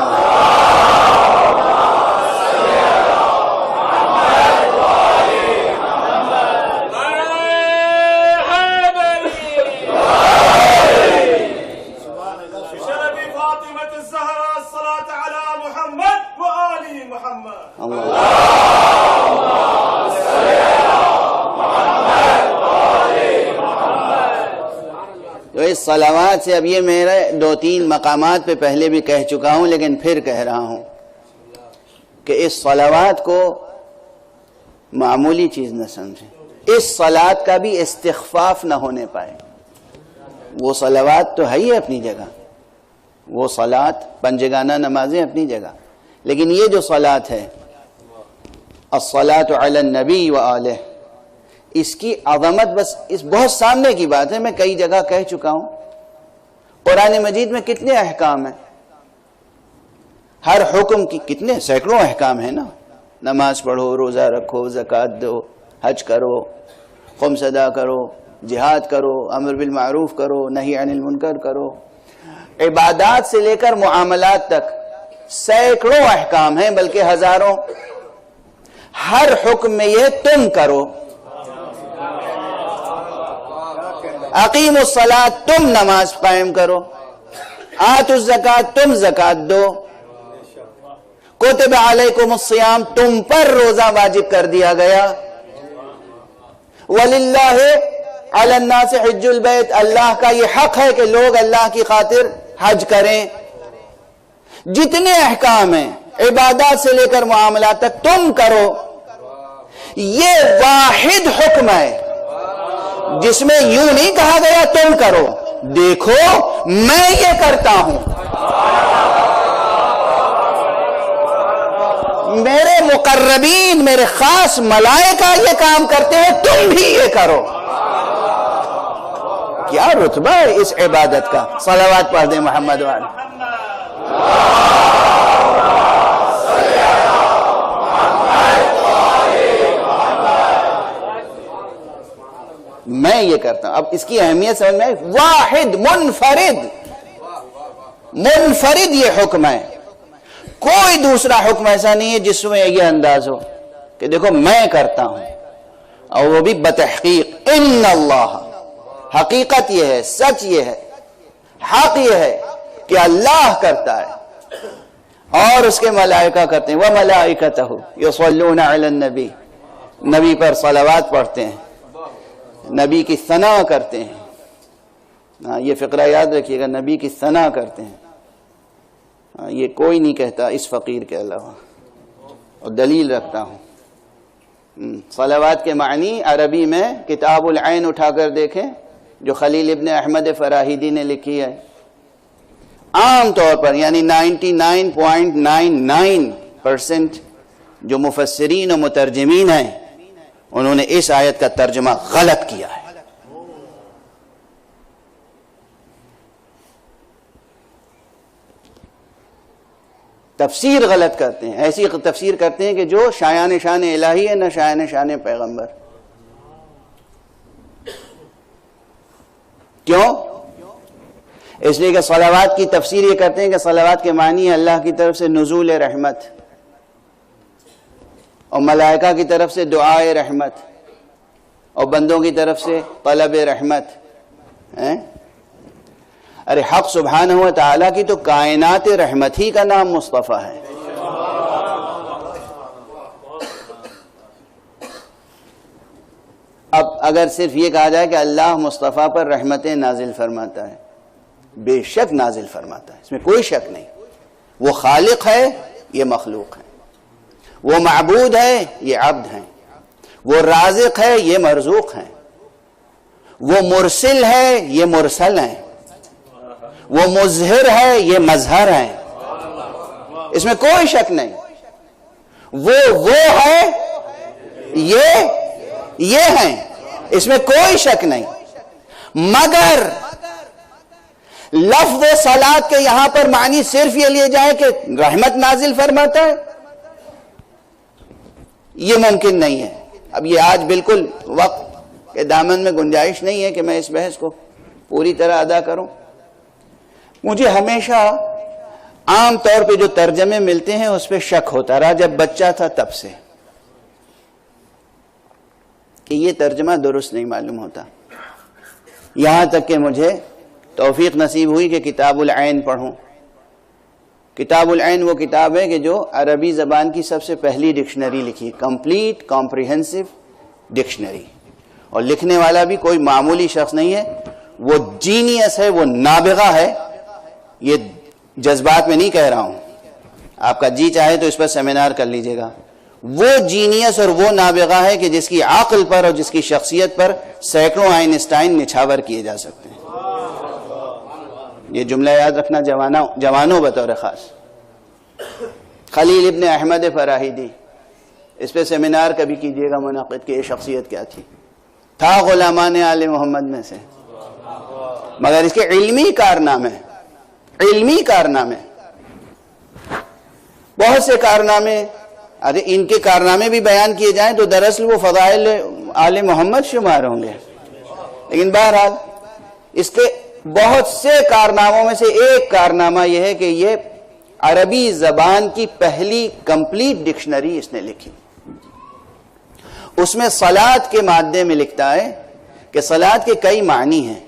اس صلوات سے، اب یہ میرے 2-3 مقامات پہ پہلے بھی کہہ چکا ہوں لیکن پھر کہہ رہا ہوں کہ اس صلوات کو معمولی چیز نہ سمجھیں، اس صلوات کا بھی استخفاف نہ ہونے پائے۔ وہ صلوات تو ہے ہی اپنی جگہ، وہ صلوات پنجگانہ نمازیں اپنی جگہ، لیکن یہ جو صلوات ہے الصلاۃ علی النبی و آلہ، اس کی عظمت بس اس بہت سامنے کی بات ہے، میں کئی جگہ کہہ چکا ہوں۔ قرآن مجید میں کتنے احکام ہیں، ہر حکم کی کتنے سینکڑوں احکام ہیں نا، نماز پڑھو، روزہ رکھو، زکوٰۃ دو، حج کرو، خمس ادا کرو، جہاد کرو، امر بالمعروف کرو، نہی عن المنکر کرو، عبادات سے لے کر معاملات تک سینکڑوں احکام ہیں، بلکہ ہزاروں۔ ہر حکم میں یہ تم کرو، اقیم الصلاۃ تم نماز قائم کرو، آتوا الزکوٰۃ تم زکوٰۃ دو، کتب علیکم الصیام تم پر روزہ واجب کر دیا گیا، وَلِلَّهِ عَلَى النَّاسِ حِجُّ الْبَيْتِ اللہ کا یہ حق ہے کہ لوگ اللہ کی خاطر حج کریں۔ جتنے احکام ہیں عبادات سے لے کر معاملات تک تم کرو، یہ واحد حکم ہے جس میں یوں نہیں کہا گیا تم کرو، دیکھو میں یہ کرتا ہوں، میرے مقربین میرے خاص ملائکہ یہ کام کرتے ہیں، تم بھی یہ کرو۔ کیا رتبہ ہے اس عبادت کا؟ صلوات پڑھ دیں محمد والے۔ میں یہ کرتا ہوں۔ اب اس کی اہمیت سمجھ میں آئی؟ واحد منفرد، منفرد یہ حکم ہے، کوئی دوسرا حکم ایسا نہیں ہے جس میں یہ انداز ہو کہ دیکھو میں کرتا ہوں، اور وہ بھی بتحقیق ان اللہ، حقیقت یہ ہے، سچ یہ ہے، حق یہ ہے کہ اللہ کرتا ہے اور اس کے ملائکہ کرتے ہیں، وَمَلَائِكَتَهُ يُصَلُّونَ عَلَى النَّبِي، نبی پر صلوات پڑھتے ہیں، نبی کی ثنا کرتے ہیں۔ یہ فقرہ یاد رکھیے گا، نبی کی ثنا کرتے ہیں، یہ کوئی نہیں کہتا اس فقیر کے علاوہ، اور دلیل رکھتا ہوں۔ صلوات کے معنی عربی میں کتاب العین اٹھا کر دیکھیں جو خلیل ابن احمد فراہیدی نے لکھی ہے، عام طور پر یعنی 99.99% جو مفسرین و مترجمین ہیں انہوں نے اس آیت کا ترجمہ غلط کیا ہے۔ تفسیر غلط کرتے ہیں، ایسی تفسیر کرتے ہیں کہ جو شایان شان الہی ہے، نہ شایان شان پیغمبر۔ کیوں؟ اس لیے کہ صلوات کی تفسیر یہ کرتے ہیں کہ صلوات کے معنی ہے اللہ کی طرف سے نزول رحمت، اور ملائکہ کی طرف سے دعائے رحمت، اور بندوں کی طرف سے طلب رحمت۔ ارے حق سبحانہ و تعالیٰ کی تو کائنات رحمت ہی کا نام مصطفیٰ ہے۔ اب اگر صرف یہ کہا جائے کہ اللہ مصطفیٰ پر رحمتیں نازل فرماتا ہے، بے شک نازل فرماتا ہے، اس میں کوئی شک نہیں۔ وہ خالق ہے، یہ مخلوق ہے، وہ معبود ہے، یہ عبد ہیں، وہ رازق ہے، یہ مرزوق ہیں، وہ مرسل ہے، یہ مرسل ہیں، وہ مظہر ہے، یہ مظہر ہیں، اس میں کوئی شک نہیں۔ وہ ہے، یہ ہیں، اس میں کوئی شک نہیں۔ مگر لفظ صلاۃ کے یہاں پر معنی صرف یہ لیے جائے کہ رحمت نازل فرماتا ہے، یہ ممکن نہیں ہے۔ اب یہ آج بالکل وقت کے دامن میں گنجائش نہیں ہے کہ میں اس بحث کو پوری طرح ادا کروں۔ مجھے ہمیشہ عام طور پہ جو ترجمے ملتے ہیں اس پہ شک ہوتا رہا جب بچہ تھا تب سے، کہ یہ ترجمہ درست نہیں معلوم ہوتا، یہاں تک کہ مجھے توفیق نصیب ہوئی کہ کتاب العین پڑھوں۔ کتاب العین وہ کتاب ہے کہ جو عربی زبان کی سب سے پہلی ڈکشنری لکھی، کمپلیٹ کمپریہنسو ڈکشنری، اور لکھنے والا بھی کوئی معمولی شخص نہیں ہے، وہ جینیس ہے، وہ نابغہ ہے۔ یہ جذبات میں نہیں کہہ رہا ہوں، آپ کا جی چاہے تو اس پر سیمینار کر لیجئے گا۔ وہ جینیس اور وہ نابغہ ہے کہ جس کی عقل پر اور جس کی شخصیت پر سینکڑوں آئنسٹائن نچھاور کیے جا سکتے ہیں۔ یہ جملہ یاد رکھنا جوانوں بطور خاص۔ خلیل ابن احمد فراہیدی، اس پہ سیمینار کبھی کیجئے گا منعقد کہ یہ شخصیت کیا تھی، تھا غلامان آل محمد میں سے، مگر اس کے علمی کارنامے بہت سے کارنامے، ارے ان کے کارنامے بھی بیان کیے جائیں تو دراصل وہ فضائل آل محمد شمار ہوں گے، لیکن بہرحال اس کے بہت سے کارناموں میں سے ایک کارنامہ یہ ہے کہ یہ عربی زبان کی پہلی کمپلیٹ ڈکشنری اس نے لکھی۔ اس میں صلاۃ کے مادے میں لکھتا ہے کہ صلاۃ کے کئی معنی ہیں،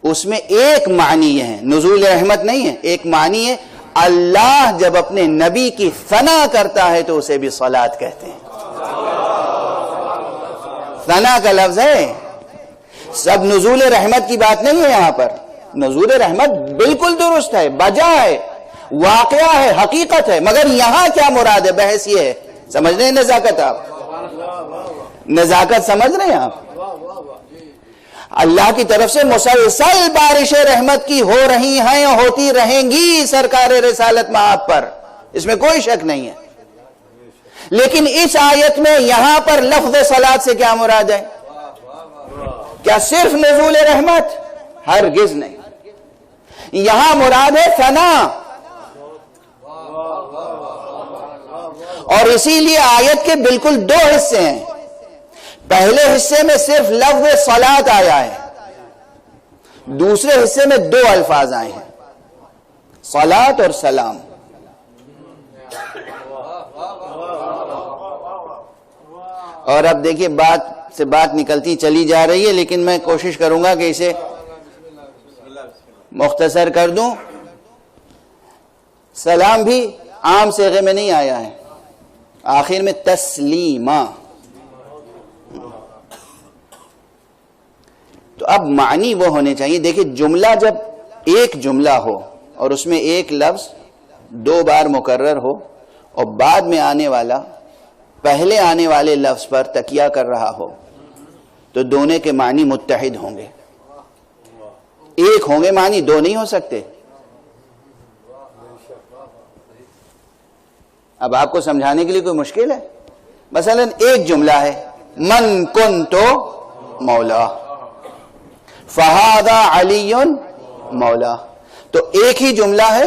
اس میں ایک معنی یہ ہے، نزول رحمت نہیں ہے، ایک معنی ہے اللہ جب اپنے نبی کی ثنا کرتا ہے تو اسے بھی صلاۃ کہتے ہیں۔ ثنا کا لفظ ہے، سب نزول رحمت کی بات نہیں ہے یہاں پر۔ نزول رحمت بالکل درست ہے، بجا ہے، واقعہ ہے، حقیقت ہے، مگر یہاں کیا مراد ہے؟ بحث یہ ہے، سمجھ رہے ہیں نزاکت؟ آپ نزاکت سمجھ رہے ہیں آپ؟ اللہ کی طرف سے مسلسل بارش رحمت کی ہو رہی ہیں اور ہوتی رہیں گی سرکار رسالت مآب پر، اس میں کوئی شک نہیں ہے۔ لیکن اس آیت میں یہاں پر لفظ صلاۃ سے کیا مراد ہے؟ کیا صرف نزول رحمت؟ ہرگز نہیں، یہاں مراد ہے ثنا، اور اسی لیے آیت کے بالکل دو حصے ہیں۔ پہلے حصے میں صرف لفظ صلاۃ آیا ہے، دوسرے حصے میں دو الفاظ آئے ہیں، صلاۃ اور سلام۔ اور اب دیکھیے بات سے بات نکلتی چلی جا رہی ہے، لیکن میں کوشش کروں گا کہ اسے مختصر کر دوں. سلام بھی عام صیغے میں نہیں آیا ہے، آخر میں تسلیمہ. تو اب معنی وہ ہونے چاہیے. دیکھیں جملہ جب ایک جملہ ہو اور اس میں ایک لفظ 2 بار مکرر ہو اور بعد میں آنے والا پہلے آنے والے لفظ پر تکیہ کر رہا ہو تو دونوں کے معنی متحد ہوں گے. ایک ہوں گے معنی، 2 نہیں ہو سکتے. اب آپ کو سمجھانے کے لیے کوئی مشکل ہے؟ مثلا ایک جملہ ہے من کنتو مولا فہذا علی مولا. تو ایک ہی جملہ ہے،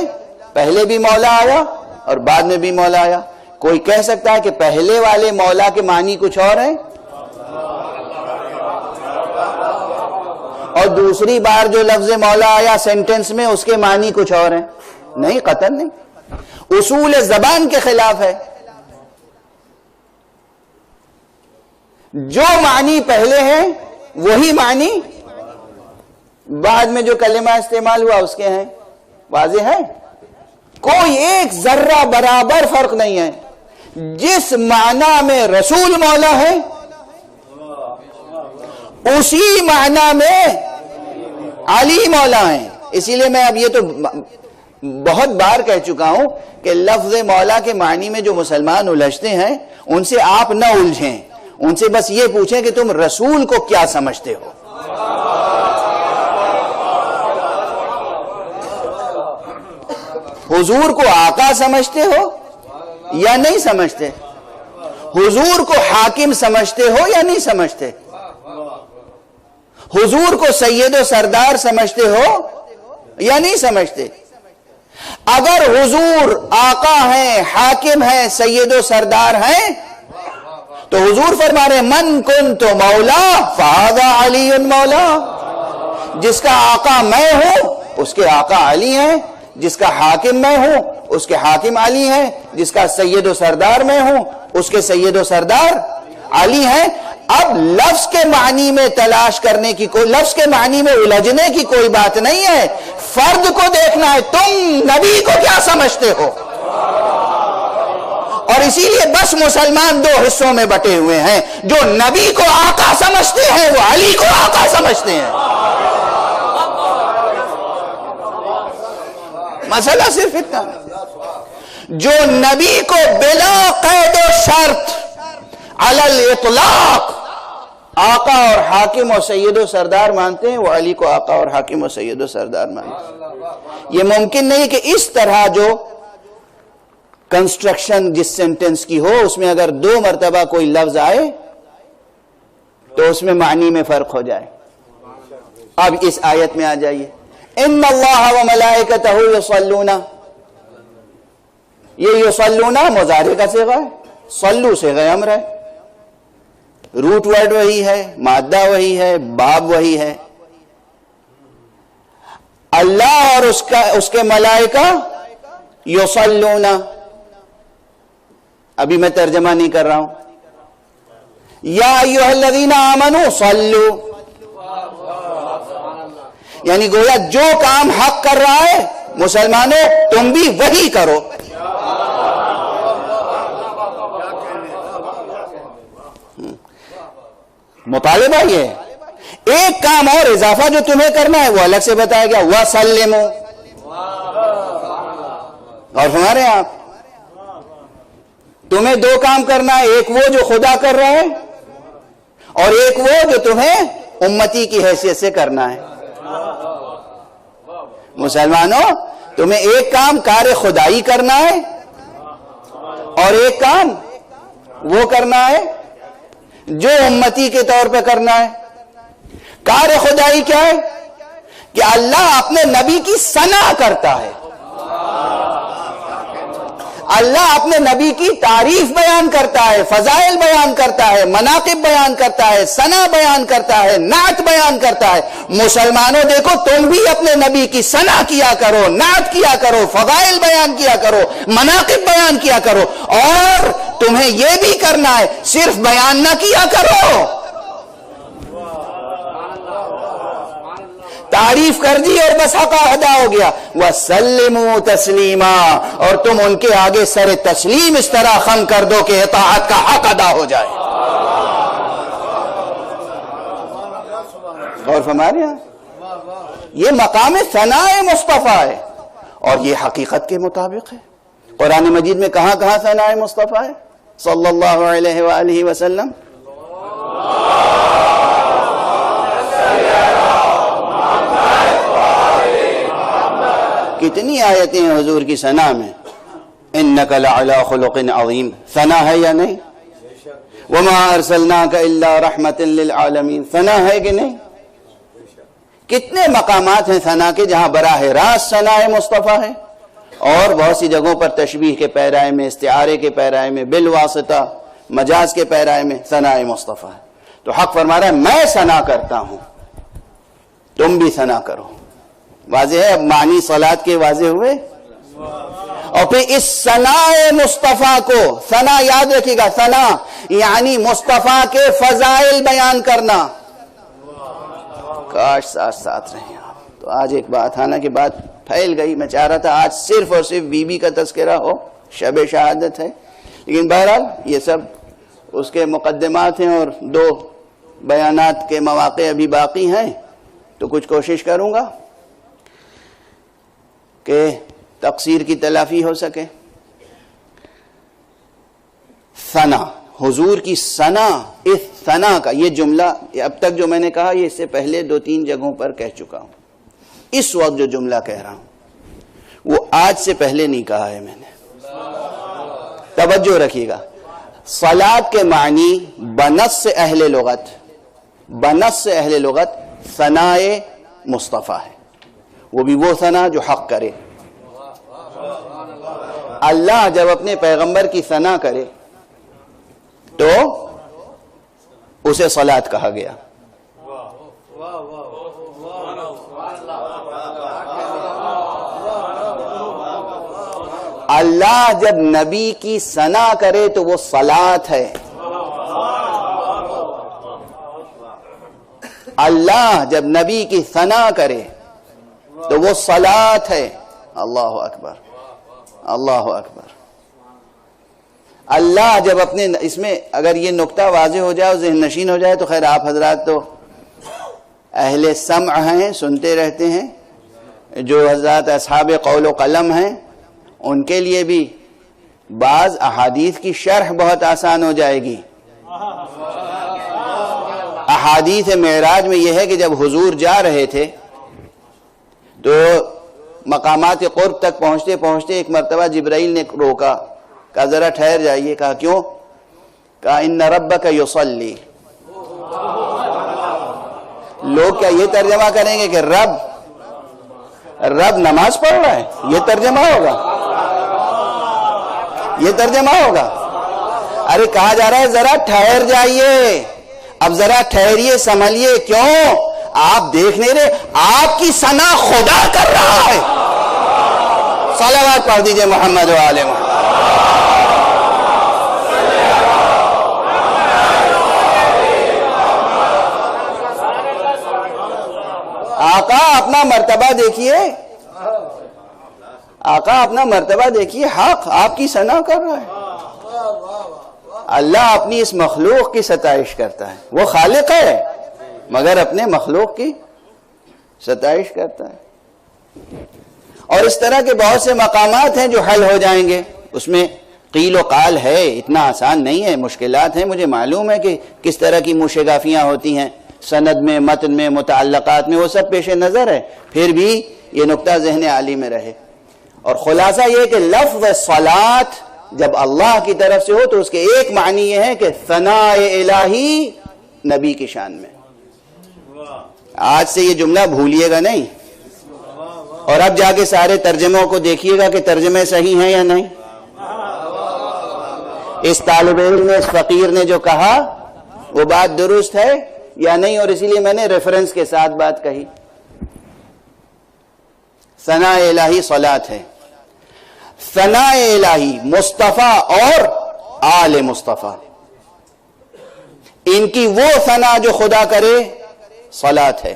پہلے بھی مولا آیا اور بعد میں بھی مولا آیا. کوئی کہہ سکتا ہے کہ پہلے والے مولا کے معنی کچھ اور ہیں اور دوسری بار جو لفظ مولا آیا سینٹنس میں اس کے معنی کچھ اور ہیں؟ نہیں، قطعاً نہیں. اصول زبان کے خلاف ہے. جو معنی پہلے ہیں وہی معنی بعد میں جو کلمہ استعمال ہوا اس کے ہیں. واضح ہے؟ کوئی ایک ذرہ برابر فرق نہیں ہے. جس معنی میں رسول مولا ہے اسی معنی میں علی مولا ہیں. اسی لیے میں اب یہ تو بہت بار کہہ چکا ہوں کہ لفظ مولا کے معنی میں جو مسلمان الجھتے ہیں ان سے آپ نہ الجھیں. ان سے بس یہ پوچھیں کہ تم رسول کو کیا سمجھتے ہو. حضور کو آقا سمجھتے ہو یا نہیں سمجھتے؟ حضور کو حاکم سمجھتے ہو یا نہیں سمجھتے؟ حضور کو سید و سردار سمجھتے ہو یا نہیں سمجھتے؟ اگر حضور آقا ہیں، حاکم ہیں، سید و سردار ہیں تو حضور فرما رہے من کنت مولا فہذا علی مولا. جس کا آقا میں ہوں اس کے آقا علی ہیں، جس کا حاکم میں ہوں اس کے حاکم علی ہیں، جس کا سید و سردار میں ہوں اس کے سید و سردار علی ہیں. اب لفظ کے معنی میں تلاش کرنے کی لفظ کے معنی میں الجھنے کی کوئی بات نہیں ہے. فرد کو دیکھنا ہے تم نبی کو کیا سمجھتے ہو. اور اسی لیے بس مسلمان 2 حصوں میں بٹے ہوئے ہیں. جو نبی کو آقا سمجھتے ہیں وہ علی کو آقا سمجھتے ہیں. مسئلہ صرف اتنا. جو نبی کو بلا قید و شرط علی الاطلاق آقا اور حاکم اور سید و سردار مانتے ہیں وہ علی کو آقا اور حاکم اور سید و سردار مانتے ہیں. یہ ممکن نہیں کہ اس طرح جو کنسٹرکشن جس سینٹنس کی ہو اس میں اگر 2 مرتبہ کوئی لفظ آئے تو اس میں معنی میں فرق ہو جائے. اب اس آیت میں آ جائیے ان اللہ و ملائکتہ یصلون. یہ یصلون مضارع کا صیغہ ہے، صلو صیغہ امر ہے. روٹ ورڈ وہی ہے، مادہ وہی ہے، باب وہی ہے. اللہ اور اس کے ملائکہ یصلون. ابھی میں ترجمہ نہیں کر رہا ہوں. یا ایھا الذین آمنوا صلوا، یعنی گویا جو کام حق کر رہا ہے مسلمانوں تم بھی وہی کرو. مطالبہ یہ ہے. ایک کام اور اضافہ جو تمہیں کرنا ہے وہ الگ سے بتایا گیا وَسَلِّمُوا. اور ہمارے آپ تمہیں 2 کام کرنا ہے، ایک وہ جو خدا کر رہا ہے اور ایک وہ جو تمہیں امتی کی حیثیت سے کرنا ہے. مسلمانوں تمہیں ایک کام کار خدائی کرنا ہے اور ایک کام وہ کرنا ہے جو امتی کے طور پہ کرنا ہے. کار خدائی کیا ہے؟ کہ اللہ اپنے نبی کی ثنا کرتا ہے. اللہ اپنے نبی کی تعریف بیان کرتا ہے، فضائل بیان کرتا ہے، مناقب بیان کرتا ہے، ثنا بیان کرتا ہے، نعت بیان کرتا ہے۔ مسلمانوں دیکھو تم بھی اپنے نبی کی ثنا کیا کرو، نعت کیا کرو، فضائل بیان کیا کرو، مناقب بیان کیا کرو، اور تمہیں یہ بھی کرنا ہے، صرف بیان نہ کیا کرو، تعریف کر دی اور بس حق ادا ہو گیا۔ وَسَلِّمُوا تَسْلِيمًا، اور تم ان کے آگے سر تسلیم اس طرح خم کر دو کہ اطاعت کا حق ادا ہو جائے۔ غور فرما رہے ہیں؟ یہ مقام ثناء مصطفیٰ ہے اور یہ حقیقت کے مطابق ہے۔ قرآن مجید میں کہاں کہاں ثناء مصطفیٰ ہے صلی اللہ علیہ وآلہ وسلم؟ کتنی آیتیں ہیں حضور کی ثنا میں؟ انک لعلی خلق عظیم، ثنا ہے یا نہیں؟ وما ارسلناک الا رحمت للعالمین، ثنا ہے کہ نہیں؟ کتنے مقامات ہیں ثنا کے جہاں براہ راست ثنا مصطفیٰ ہے، اور بہت سی جگہوں پر تشبیہ کے پیرائے میں، استعارے کے پیرائے میں، بالواسطہ مجاز کے پیرائے میں ثنا مصطفیٰ ہے۔ تو حق فرما رہا ہے میں ثنا کرتا ہوں، تم بھی ثنا کرو۔ واضح ہے؟ اب معنی صلات کے واضح ہوئے۔ اور پھر اس ثناء مصطفیٰ کو، ثنا یاد رکھیے گا، ثنا یعنی مصطفیٰ کے فضائل بیان کرنا۔ کاش ساتھ ساتھ رہیں آپ۔ تو آج ایک بات، حالانکہ بات پھیل گئی، میں چاہ رہا تھا آج صرف اور صرف بی بی کا تذکرہ ہو، شب شہادت ہے، لیکن بہرحال یہ سب اس کے مقدمات ہیں اور 2 بیانات کے مواقع ابھی باقی ہیں، تو کچھ کوشش کروں گا کہ تقصیر کی تلافی ہو سکے۔ ثنا، حضور کی ثنا، اس ثنا کا یہ جملہ اب تک جو میں نے کہا یہ اس سے پہلے 2-3 جگہوں پر کہہ چکا ہوں۔ اس وقت جو جملہ کہہ رہا ہوں وہ آج سے پہلے نہیں کہا ہے میں نے، توجہ رکھیے گا۔ صلات کے معنی بنص اہل لغت، بنص اہل لغت ثناء مصطفیٰ ہے، وہ بھی وہ ثنا جو حق کرے۔ اللہ جب اپنے پیغمبر کی ثنا کرے تو اسے صلات کہا گیا۔ اللہ جب نبی کی ثنا کرے تو وہ صلات ہے۔ اللہ جب نبی کی ثنا کرے تو وہ صلات ہے۔ اللہ اکبر، اللہ اکبر۔ اللہ جب اپنے، اس میں اگر یہ نقطہ واضح ہو جائے اور ذہن نشین ہو جائے تو خیر آپ حضرات تو اہل سمع ہیں، سنتے رہتے ہیں، جو حضرات اصحاب قول و قلم ہیں ان کے لیے بھی بعض احادیث کی شرح بہت آسان ہو جائے گی۔ احادیث معراج میں یہ ہے کہ جب حضور جا رہے تھے تو مقامات قرب تک پہنچتے پہنچتے ایک مرتبہ جبرائیل نے روکا، کہا ذرا ٹھہر جائیے۔ کہا کیوں؟ کہا ان ربک یصلی۔ لوگ کیا یہ ترجمہ کریں گے کہ رب نماز پڑھ رہا ہے؟ یہ ترجمہ ہوگا؟ یہ ترجمہ ہوگا؟ ارے کہا جا رہا ہے ذرا ٹھہر جائیے، اب ذرا ٹھہریے، سنبھلیے۔ کیوں؟ آپ دیکھ نہیں رہے؟ آپ کی ثنا خدا کر رہا ہے۔ صلوات پڑھ دیجئے محمد و آل محمد۔ آقا اپنا مرتبہ دیکھیے، آقا اپنا مرتبہ دیکھیے، حق آپ کی ثنا کر رہا ہے۔ اللہ اپنی اس مخلوق کی ستائش کرتا ہے، وہ خالق ہے مگر اپنے مخلوق کی ستائش کرتا ہے۔ اور اس طرح کے بہت سے مقامات ہیں جو حل ہو جائیں گے، اس میں قیل و قال ہے، اتنا آسان نہیں ہے، مشکلات ہیں، مجھے معلوم ہے کہ کس طرح کی مشگافیاں ہوتی ہیں سند میں، متن میں، متعلقات میں، وہ سب پیش نظر ہے، پھر بھی یہ نقطہ ذہن عالی میں رہے۔ اور خلاصہ یہ کہ لفظ صلات جب اللہ کی طرف سے ہو تو اس کے ایک معنی یہ ہے کہ ثناء الہی نبی کی شان میں۔ آج سے یہ جملہ بھولیے گا نہیں، اور اب جا کے سارے ترجموں کو دیکھیے گا کہ ترجمے صحیح ہیں یا نہیں۔ اس طالب علم نے، اس فقیر نے جو کہا وہ بات درست ہے یا نہیں، اور اسی لیے میں نے ریفرنس کے ساتھ بات کہی. ثناء الہی صلاۃ ہے. ثناء الہی مصطفیٰ اور آل مصطفیٰ، ان کی وہ ثنا جو خدا کرے صلاۃ ہے.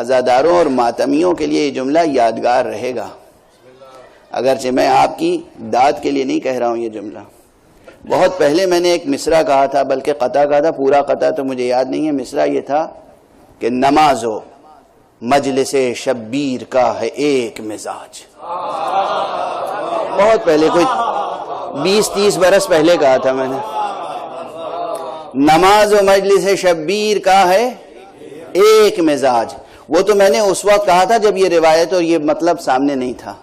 عزاداروں اور ماتمیوں کے لیے یہ جملہ یادگار رہے گا، اگرچہ میں آپ کی داد کے لیے نہیں کہہ رہا ہوں. یہ جملہ بہت پہلے میں نے ایک مصرع کہا تھا، بلکہ قطع کہا تھا، پورا قطع تو مجھے یاد نہیں ہے. مصرع یہ تھا کہ نماز و مجلس شبیر کا ہے ایک مزاج. بہت پہلے، کوئی 20-30 برس پہلے کہا تھا میں نے. نماز و مجلس شبیر کا ہے ایک مزاج. وہ تو میں نے اس وقت کہا تھا جب یہ روایت اور یہ مطلب سامنے نہیں تھا.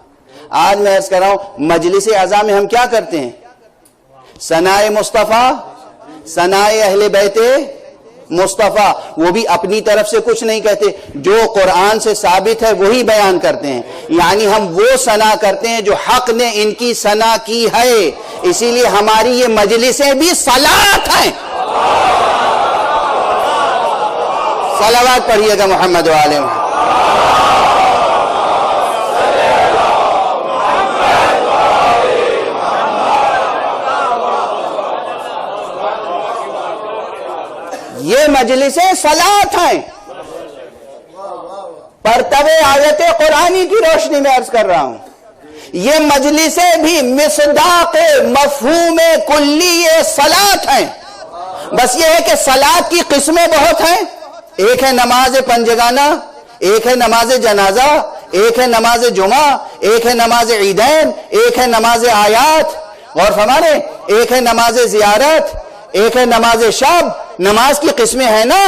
آج میں عرض کر رہا ہوں مجلس اعزا میں ہم کیا کرتے ہیں؟ ثناء مصطفیٰ، ثناء اہل بیت مصطفیٰ. وہ بھی اپنی طرف سے کچھ نہیں کہتے، جو قرآن سے ثابت ہے وہی بیان کرتے ہیں. یعنی ہم وہ ثنا کرتے ہیں جو حق نے ان کی ثنا کی ہے. اسی لیے ہماری یہ مجلسیں بھی صلاۃ ہیں. صلوات پڑھیے گا محمد و آل محمد. یہ مجلسیں صلاۃ ہیں. پرتو آیت قرآنی کی روشنی میں عرض کر رہا ہوں، یہ مجلسیں بھی مصداق مفہوم کلی صلاۃ ہیں. بس یہ ہے کہ صلاۃ کی قسمیں بہت ہیں. ایک ہے نماز پنجگانہ، ایک ہے نماز جنازہ، ایک ہے نماز جمعہ، ایک ہے نماز عیدین، ایک ہے نماز آیات. غور فرمائیں، ایک ہے نماز زیارت، ایک ہے نماز شب. نماز کی قسمیں ہیں نا،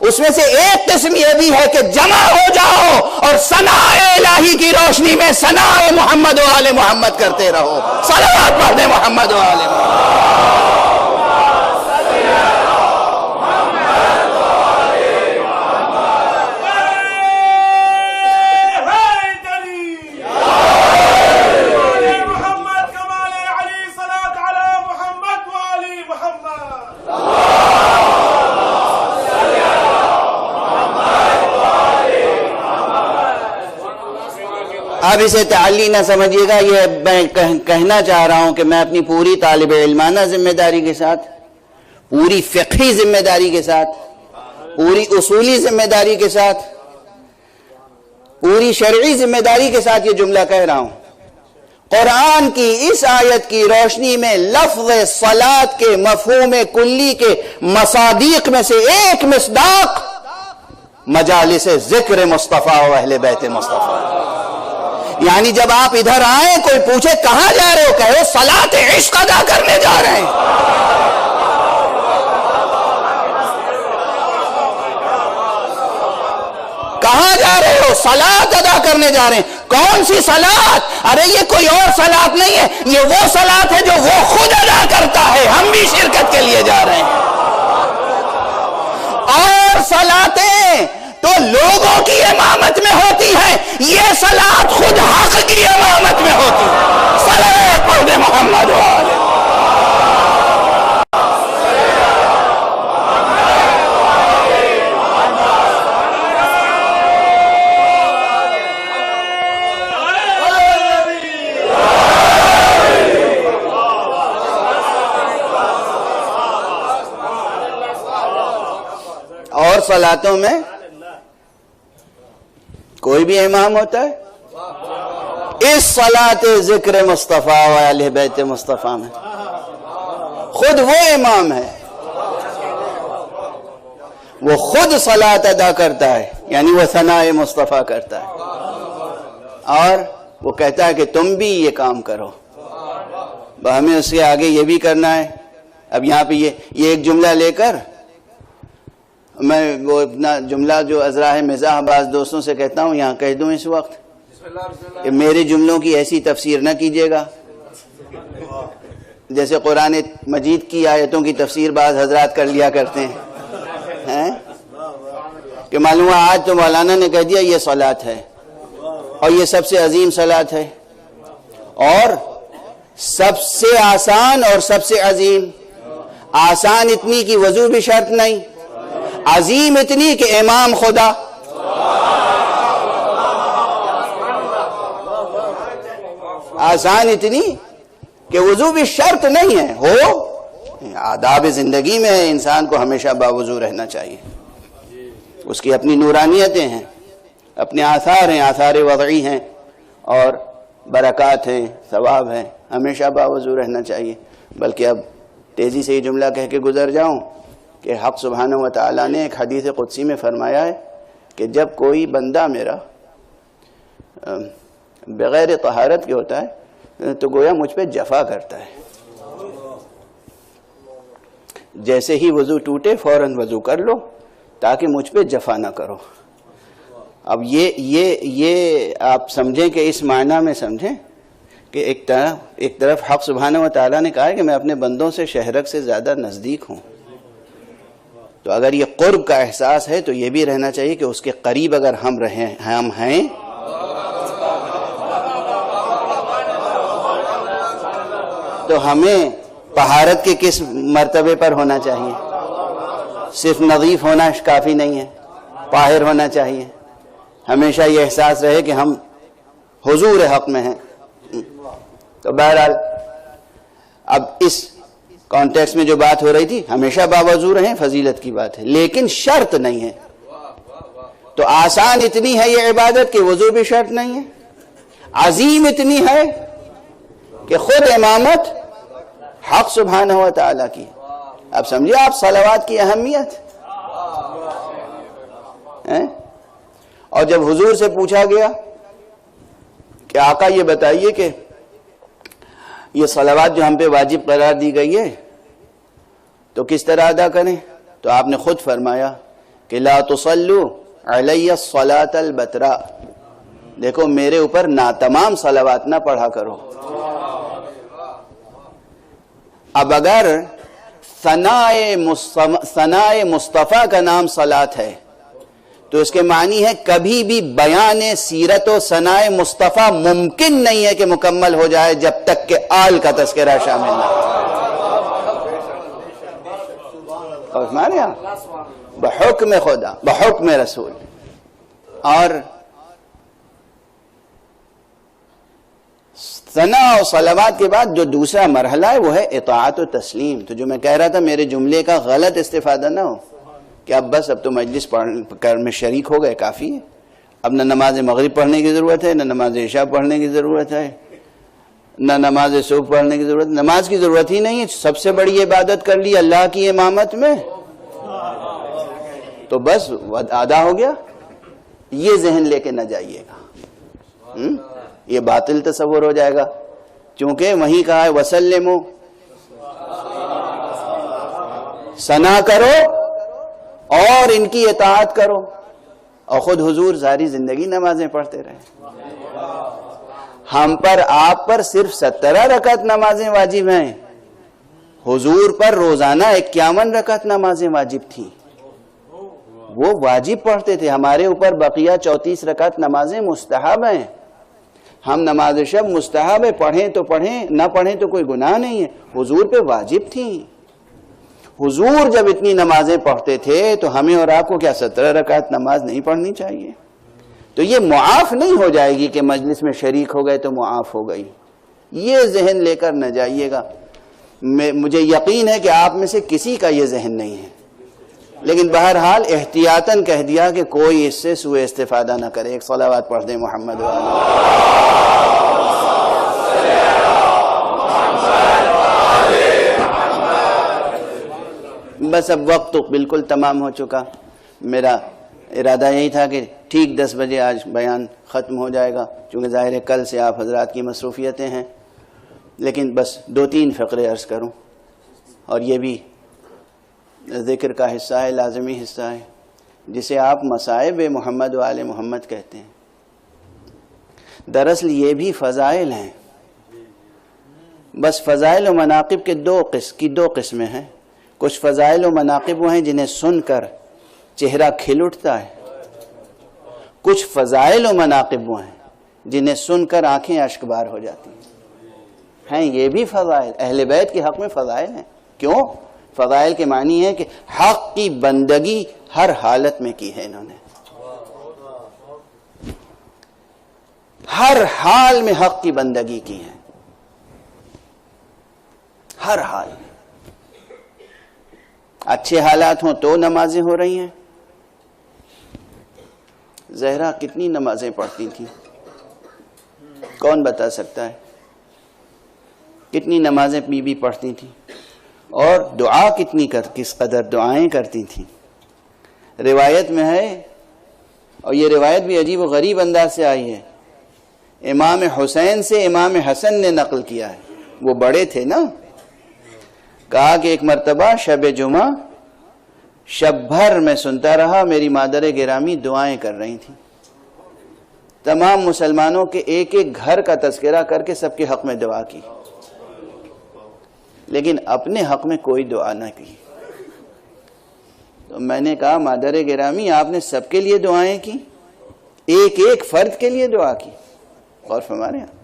اس میں سے ایک قسم یہ بھی ہے کہ جمع ہو جاؤ اور ثناء الہی کی روشنی میں ثناء محمد و آل محمد کرتے رہو. صلوات پڑھ دیں محمد و آل محمد. اب اسے تعلی نہ سمجھیے گا، یہ میں کہنا چاہ رہا ہوں کہ میں اپنی پوری طالب علمانہ ذمہ داری کے ساتھ، پوری فقہی ذمہ داری کے ساتھ، پوری اصولی ذمہ داری کے ساتھ، پوری شرعی ذمہ داری کے ساتھ یہ جملہ کہہ رہا ہوں. قرآن کی اس آیت کی روشنی میں لفظ صلاۃ کے مفہوم کلی کے مصادیق میں سے ایک مصداق مجالس ذکر مصطفیٰ و اہل بیت مصطفیٰ. یعنی جب آپ ادھر آئیں کوئی پوچھے کہاں جا رہے ہو، کہو صلاۃ عشق ادا کرنے جا رہے ہیں. کہاں جا رہے ہو؟ صلاۃ ادا کرنے جا رہے ہیں. کون سی صلاۃ؟ ارے یہ کوئی اور صلاۃ نہیں ہے، یہ وہ صلاۃ ہے جو وہ خود ادا کرتا ہے. ہم بھی شرکت کے لیے جا رہے ہیں. اور صلاتیں تو لوگوں کی امامت میں ہوتی ہے، یہ صلاۃ خود حق کی امامت میں ہوتی ہے. صلوات پڑھ دے محمد و آل محمد. اور صلاتوں میں کوئی بھی امام ہوتا ہے؟ اس صلاۃ ذکر مصطفیٰ و اہل بیت مصطفیٰ میں خود وہ امام ہے، وہ خود صلاۃ ادا کرتا ہے، یعنی وہ ثناء مصطفیٰ کرتا ہے، اور وہ کہتا ہے کہ تم بھی یہ کام کرو. ہمیں اس کے آگے یہ بھی کرنا ہے. اب یہاں پہ یہ ایک جملہ لے کر میں وہ اپنا جملہ جو ازراہ مزاح بعض دوستوں سے کہتا ہوں یہاں کہہ دوں اس وقت کہ میرے جملوں کی ایسی تفسیر نہ کیجیے گا جیسے قرآن مجید کی آیتوں کی تفسیر بعض حضرات کر لیا کرتے ہیں کہ معلوم ہے آج تو مولانا نے کہہ دیا یہ صلاۃ ہے اور یہ سب سے عظیم صلاۃ ہے، اور سب سے آسان اور سب سے عظیم. آسان اتنی کہ وضو بھی شرط نہیں، عظیم اتنی کہ امام خدا. آسان اتنی کہ وضو بھی شرط نہیں ہے. ہو آداب زندگی میں ہے، انسان کو ہمیشہ باوضو رہنا چاہیے. اس کی اپنی نورانیتیں ہیں، اپنے آثار ہیں، آثار وضعی ہیں اور برکات ہیں، ثواب ہیں. ہمیشہ باوضو رہنا چاہیے. بلکہ اب تیزی سے یہ جملہ کہہ کے گزر جاؤں کہ حق سبحانہ و تعالیٰ نے ایک حدیث قدسی میں فرمایا ہے کہ جب کوئی بندہ میرا بغیر طہارت کے ہوتا ہے تو گویا مجھ پہ جفا کرتا ہے. جیسے ہی وضو ٹوٹے فوراً وضو کر لو تاکہ مجھ پہ جفا نہ کرو. اب یہ آپ سمجھیں کہ اس معنی میں سمجھیں کہ ایک طرف حق سبحانہ و تعالیٰ نے کہا ہے کہ میں اپنے بندوں سے شہرک سے زیادہ نزدیک ہوں. تو اگر یہ قرب کا احساس ہے تو یہ بھی رہنا چاہیے کہ اس کے قریب اگر ہم ہیں تو ہمیں طہارت کے کس مرتبے پر ہونا چاہیے؟ صرف نظیف ہونا کافی نہیں ہے، طاہر ہونا چاہیے. ہمیشہ یہ احساس رہے کہ ہم حضور حق میں ہیں. تو بہرحال اب اس کانٹیکس میں جو بات ہو رہی تھی، ہمیشہ باوضو رہیں، فضیلت کی بات ہے، لیکن شرط نہیں ہے. تو آسان اتنی ہے یہ عبادت کہ وضو بھی شرط نہیں ہے، عظیم اتنی ہے کہ خود امامت حق سبحانہ و تعالیٰ کی. اب سمجھے آپ صلوات کی اہمیت. اور جب حضور سے پوچھا گیا کہ آقا یہ بتائیے کہ یہ صلوات جو ہم پہ واجب قرار دی گئی ہے تو کس طرح ادا کریں، تو آپ نے خود فرمایا کہ لا تصلوا علی الصلاۃ البتراء. دیکھو میرے اوپر ناتمام صلوات نہ پڑھا کرو. اب اگر ثنائے مصطفیٰ کا نام صلاۃ ہے تو اس کے معنی ہے کبھی بھی بیان سیرت و ثنائے مصطفیٰ ممکن نہیں ہے کہ مکمل ہو جائے جب تک کہ آل کا تذکرہ شامل نہ ہو. مانے بحکم خدا بحکم رسول. اور ثنا و صلوات کے بعد جو دوسرا مرحلہ ہے وہ ہے اطاعت و تسلیم. تو جو میں کہہ رہا تھا میرے جملے کا غلط استفادہ نہ ہو کہ اب بس اب تو مجلس میں شریک ہو گئے کافی ہے، اب نہ نماز مغرب پڑھنے کی ضرورت ہے، نہ نماز عشاء پڑھنے کی ضرورت ہے، نہ نماز صبح پڑھنے کی ضرورت. نماز کی ضرورت ہی نہیں ہے. سب سے بڑی عبادت کر لی اللہ کی امامت میں تو بس ادا ہو گیا. یہ ذہن لے کے نہ جائیے گا، یہ باطل تصور ہو جائے گا. چونکہ وہیں کہا ہے وسلموا، ثنا کرو اور ان کی اطاعت کرو. اور خود حضور ساری زندگی نمازیں پڑھتے رہے. ہم پر آپ پر صرف 17 رکعت نمازیں واجب ہیں، حضور پر روزانہ 51 رکعت نمازیں واجب تھیں. وہ واجب پڑھتے تھے. ہمارے اوپر بقیہ 34 رکعت نمازیں مستحب ہیں. ہم نماز شب مستحب ہے، پڑھیں تو پڑھیں، نہ پڑھیں تو کوئی گناہ نہیں ہے. حضور پہ واجب تھیں. حضور جب اتنی نمازیں پڑھتے تھے تو ہمیں اور آپ کو کیا 17 رکعت نماز نہیں پڑھنی چاہیے؟ تو یہ معاف نہیں ہو جائے گی کہ مجلس میں شریک ہو گئے تو معاف ہو گئی. یہ ذہن لے کر نہ جائیے گا. مجھے یقین ہے کہ آپ میں سے کسی کا یہ ذہن نہیں ہے، لیکن بہرحال احتیاطاً کہہ دیا کہ کوئی اس سے سوء استفادہ نہ کرے. ایک صلوات پڑھ دیں محمد بس اب وقت تو بالکل تمام ہو چکا. میرا ارادہ یہی تھا کہ ٹھیک 10 بجے آج بیان ختم ہو جائے گا، چونکہ ظاہر ہے کل سے آپ حضرات کی مصروفیتیں ہیں. لیکن بس 2-3 فقرے عرض کروں، اور یہ بھی ذکر کا حصہ ہے، لازمی حصہ ہے، جسے آپ مصائب محمد و آل محمد کہتے ہیں. دراصل یہ بھی فضائل ہیں. بس فضائل و مناقب کے دو قسمیں ہیں. کچھ فضائل و مناقب وہ ہیں جنہیں سن کر چہرہ کھل اٹھتا ہے. کچھ فضائل و مناقب وہ ہیں جنہیں سن کر آنکھیں اشکبار ہو جاتی ہیں. ہیں یہ بھی فضائل، اہل بیت کے حق میں فضائل ہیں. کیوں؟ فضائل کے معنی ہے کہ حق کی بندگی ہر حالت میں کی ہے انہوں نے، ہر حال میں حق کی بندگی کی ہے، ہر حال میں. اچھے حالات ہوں تو نمازیں ہو رہی ہیں. زہرا کتنی نمازیں پڑھتی تھیں؟ کون بتا سکتا ہے؟ کتنی نمازیں بی بی پڑھتی تھیں؟ اور دعا کس قدر دعائیں کرتی تھیں؟ روایت میں ہے، اور یہ روایت بھی عجیب و غریب انداز سے آئی ہے، امام حسین سے امام حسن نے نقل کیا ہے، وہ بڑے تھے نا. کہا کہ ایک مرتبہ شب جمعہ شب بھر میں سنتا رہا میری مادر گرامی دعائیں کر رہی تھیں. تمام مسلمانوں کے ایک ایک گھر کا تذکرہ کر کے سب کے حق میں دعا کی، لیکن اپنے حق میں کوئی دعا نہ کی. تو میں نے کہا مادر گرامی آپ نے سب کے لیے دعائیں کی، ایک ایک فرد کے لیے دعا کی. اور فرما رہے ہیں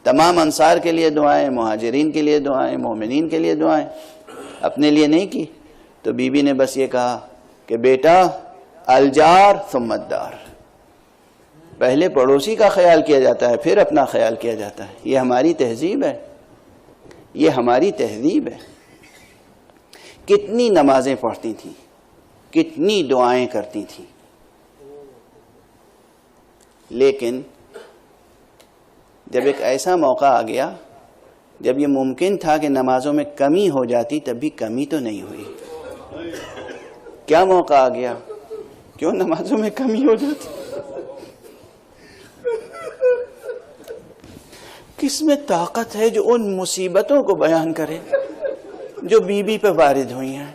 تمام انصار کے لیے دعائیں، مہاجرین کے لیے دعائیں، مومنین کے لیے دعائیں، اپنے لیے نہیں کی. تو بی بی نے بس یہ کہا کہ بیٹا الجار ثم الدار، پہلے پڑوسی کا خیال کیا جاتا ہے پھر اپنا خیال کیا جاتا ہے. یہ ہماری تہذیب ہے، یہ ہماری تہذیب ہے. کتنی نمازیں پڑھتی تھیں، کتنی دعائیں کرتی تھیں، لیکن جب ایک ایسا موقع آ گیا جب یہ ممکن تھا کہ نمازوں میں کمی ہو جاتی، تب بھی کمی تو نہیں ہوئی. کیا موقع آ گیا؟ کیوں نمازوں میں کمی ہو جاتی؟ کس میں طاقت ہے جو ان مصیبتوں کو بیان کرے جو بی بی پہ وارد ہوئی ہیں؟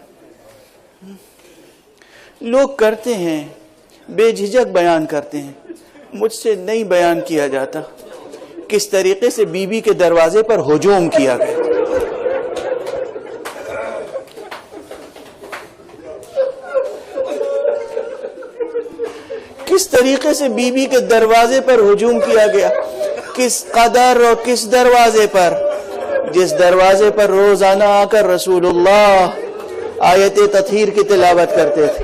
لوگ کرتے ہیں، بے جھجک بیان کرتے ہیں، مجھ سے نہیں بیان کیا جاتا کس طریقے سے بی بی کے دروازے پر ہجوم کیا گیا. کس طریقے سے بی بی کے دروازے پر ہجوم کیا گیا، کس قدر اور کس دروازے پر؟ جس دروازے پر روزانہ آ کر رسول اللہ آیت تطہیر کی تلاوت کرتے تھے،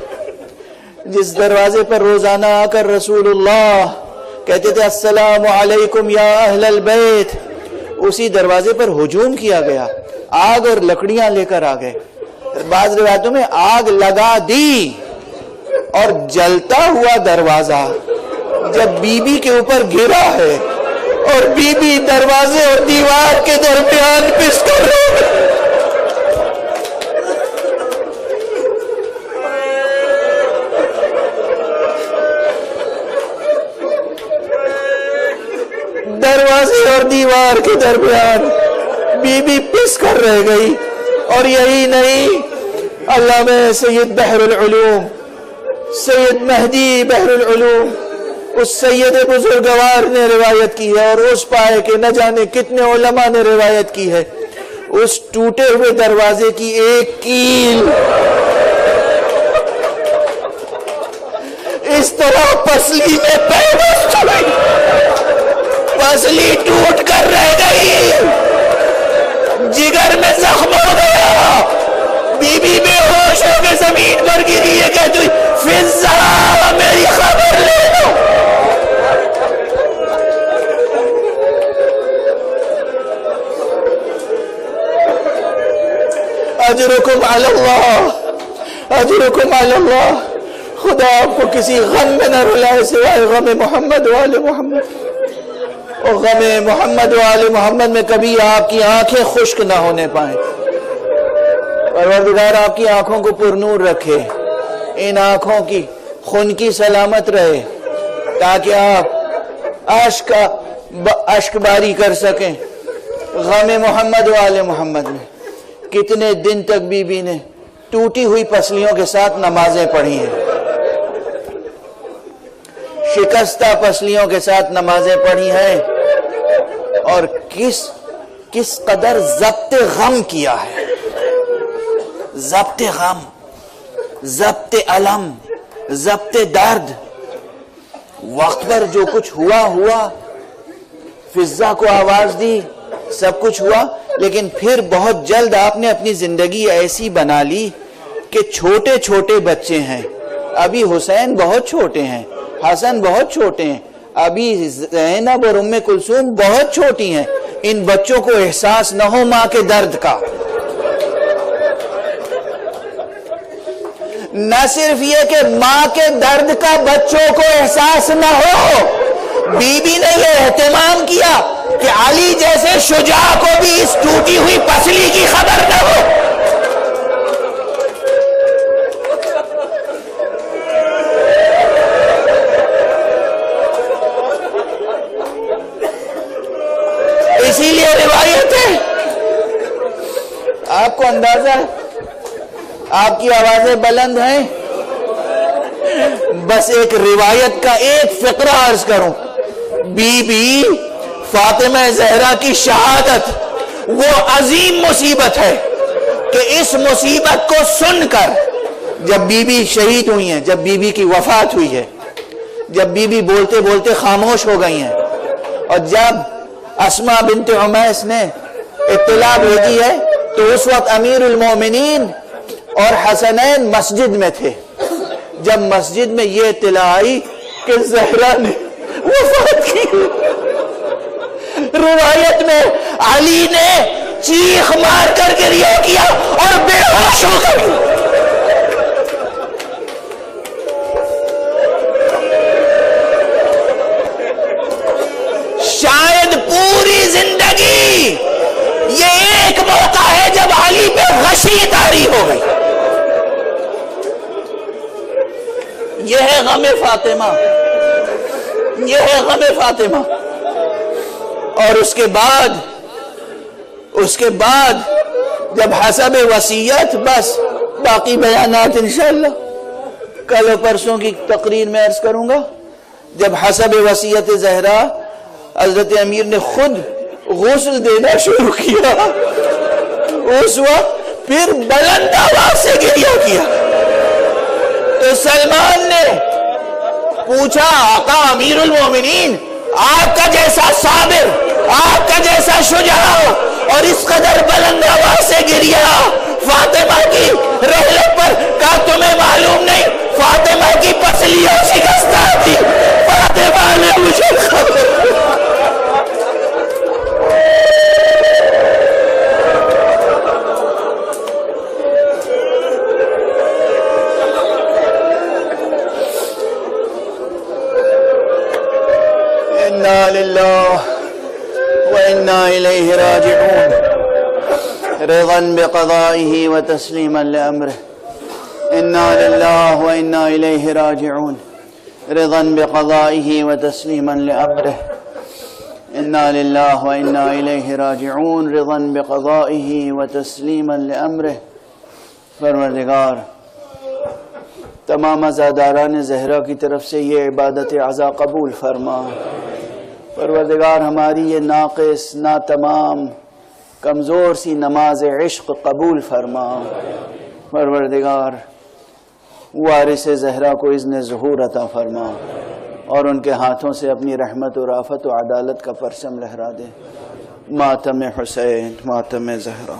جس دروازے پر روزانہ آ کر رسول اللہ کہتے تھے السلام علیکم یا اہل البیت، اسی دروازے پر ہجوم کیا گیا. آگ اور لکڑیاں لے کر آ گئے، بعض روایتوں میں آگ لگا دی، اور جلتا ہوا دروازہ جب بی بی کے اوپر گرا ہے اور بی بی دروازے اور دیوار کے درمیان پس کر رہے ہیں. دروازے اور دیوار کے درمیان بی بی پس کر رہ گئی. اور یہی نہیں، علامہ سید بحر العلوم، سید مہدی بحر العلوم، اس سید بزرگوار نے روایت کی ہے، اور اس پائے کہ نہ جانے کتنے علماء نے روایت کی ہے، اس ٹوٹے ہوئے دروازے کی ایک کیل اس طرح پسلی میں پیوست ہوئی، پسلی ٹوٹ کر رہ گئی، جگر میں زخم ہو گیا. بی بی بے ہوش ہو کے زمین پر گری ہے، کہتی ہوئی فضا میری خبر لے لو. اجرکم علی اللہ، اجرکم علی اللہ. خدا آپ کو کسی غم میں نہ رلائے سوائے غم محمد و آل محمد. اور غم محمد و آل محمد میں کبھی آپ کی آنکھیں خشک نہ ہونے پائیں. پروردگار آپ کی آنکھوں کو پرنور رکھے، ان آنکھوں کی خون کی سلامت رہے، تاکہ آپ اشک باری کر سکیں. غم محمد و آل محمد میں کتنے دن تک بی بی نے ٹوٹی ہوئی پسلیوں کے ساتھ نمازیں پڑھی ہیں، شکستہ پسلیوں کے ساتھ نمازیں پڑھی ہیں، اور کس قدر ضبط غم کیا ہے. ضبط غم، ضبط علم، ضبط درد. وقت پر جو کچھ ہوا، فضا کو آواز دی سب کچھ ہوا، لیکن پھر بہت جلد آپ نے اپنی زندگی ایسی بنا لی کہ چھوٹے چھوٹے بچے ہیں. ابھی حسین بہت چھوٹے ہیں، حسن بہت چھوٹے ہیں، ابھی زینب اور ام کلثوم بہت چھوٹی ہیں. ان بچوں کو احساس نہ ہو ماں کے درد کا. نہ صرف یہ کہ ماں کے درد کا بچوں کو احساس نہ ہو، بی بی نے یہ اہتمام کیا کہ علی جیسے شجاع کو بھی اس ٹوٹی ہوئی پسلی کی خبر نہ ہو. اسی لیے روایت ہے، آپ کو اندازہ ہے، آپ کی آوازیں بلند ہیں، بس ایک روایت کا ایک فقرہ عرض کروں. بی بی فاطمہ زہرا کی شہادت وہ عظیم مصیبت ہے کہ اس مصیبت کو سن کر جب بی بی شہید ہوئی ہیں، جب بی بی کی وفات ہوئی ہے، جب بی بی بولتے بولتے خاموش ہو گئی ہیں، اور جب اسماء بنت عمیس نے اطلاع بھیجی ہے تو اس وقت امیر المومنین اور حسنین مسجد میں تھے. جب مسجد میں یہ اطلاع آئی کہ زہرا نے وفات کی، روایت میں علی نے چیخ مار کر گریہ کیا اور بے ہوش ہو گئی. شاید پوری زندگی یہ ایک موقع ہے جب علی پہ غشی طاری ہو گئی. یہ ہے غم فاطمہ، یہ ہے غم فاطمہ. اور اس کے بعد جب حسب وصیت، بس باقی بیانات انشاءاللہ کل و پرسوں کی تقریر میں عرض کروں گا. جب حسب وصیت زہرا حضرت امیر نے خود غسل دینا شروع کیا، اس وقت پھر بلند آواز سے گریہ کیا. تو سلمان نے پوچھا آقا امیر المومنین، آپ کا جیسا صابر، آپ کا جیسا شجاع اور اس قدر بلند آواز سے گریہ فاطمہ کی رحلت پر، کہا تمہیں معلوم نہیں فاطمہ کی پسلیوں شکستہ تھی، فاطمہ نے مجھے خبر. انا للہ وانا الیہ راجعون رضا بقضائہ وتسلیما لامرہ. انا للہ وانا الیہ راجعون رضا بقضائہ وتسلیما لامرہ. انا للہ وانا الیہ راجعون رضا بقضائہ وتسلیما لامرہ. پروردگار تمام عزاداران زہرا کی طرف سے یہ عبادت عزا قبول فرما. پروردگار ہماری یہ ناقص، ناتمام، کمزور سی نماز عشق قبول فرما. پروردگار وارث زہرا کو اذن ظہور عطا فرما اور ان کے ہاتھوں سے اپنی رحمت و رافت و عدالت کا پرچم لہرا دے. ماتم حسین، ماتم زہرا.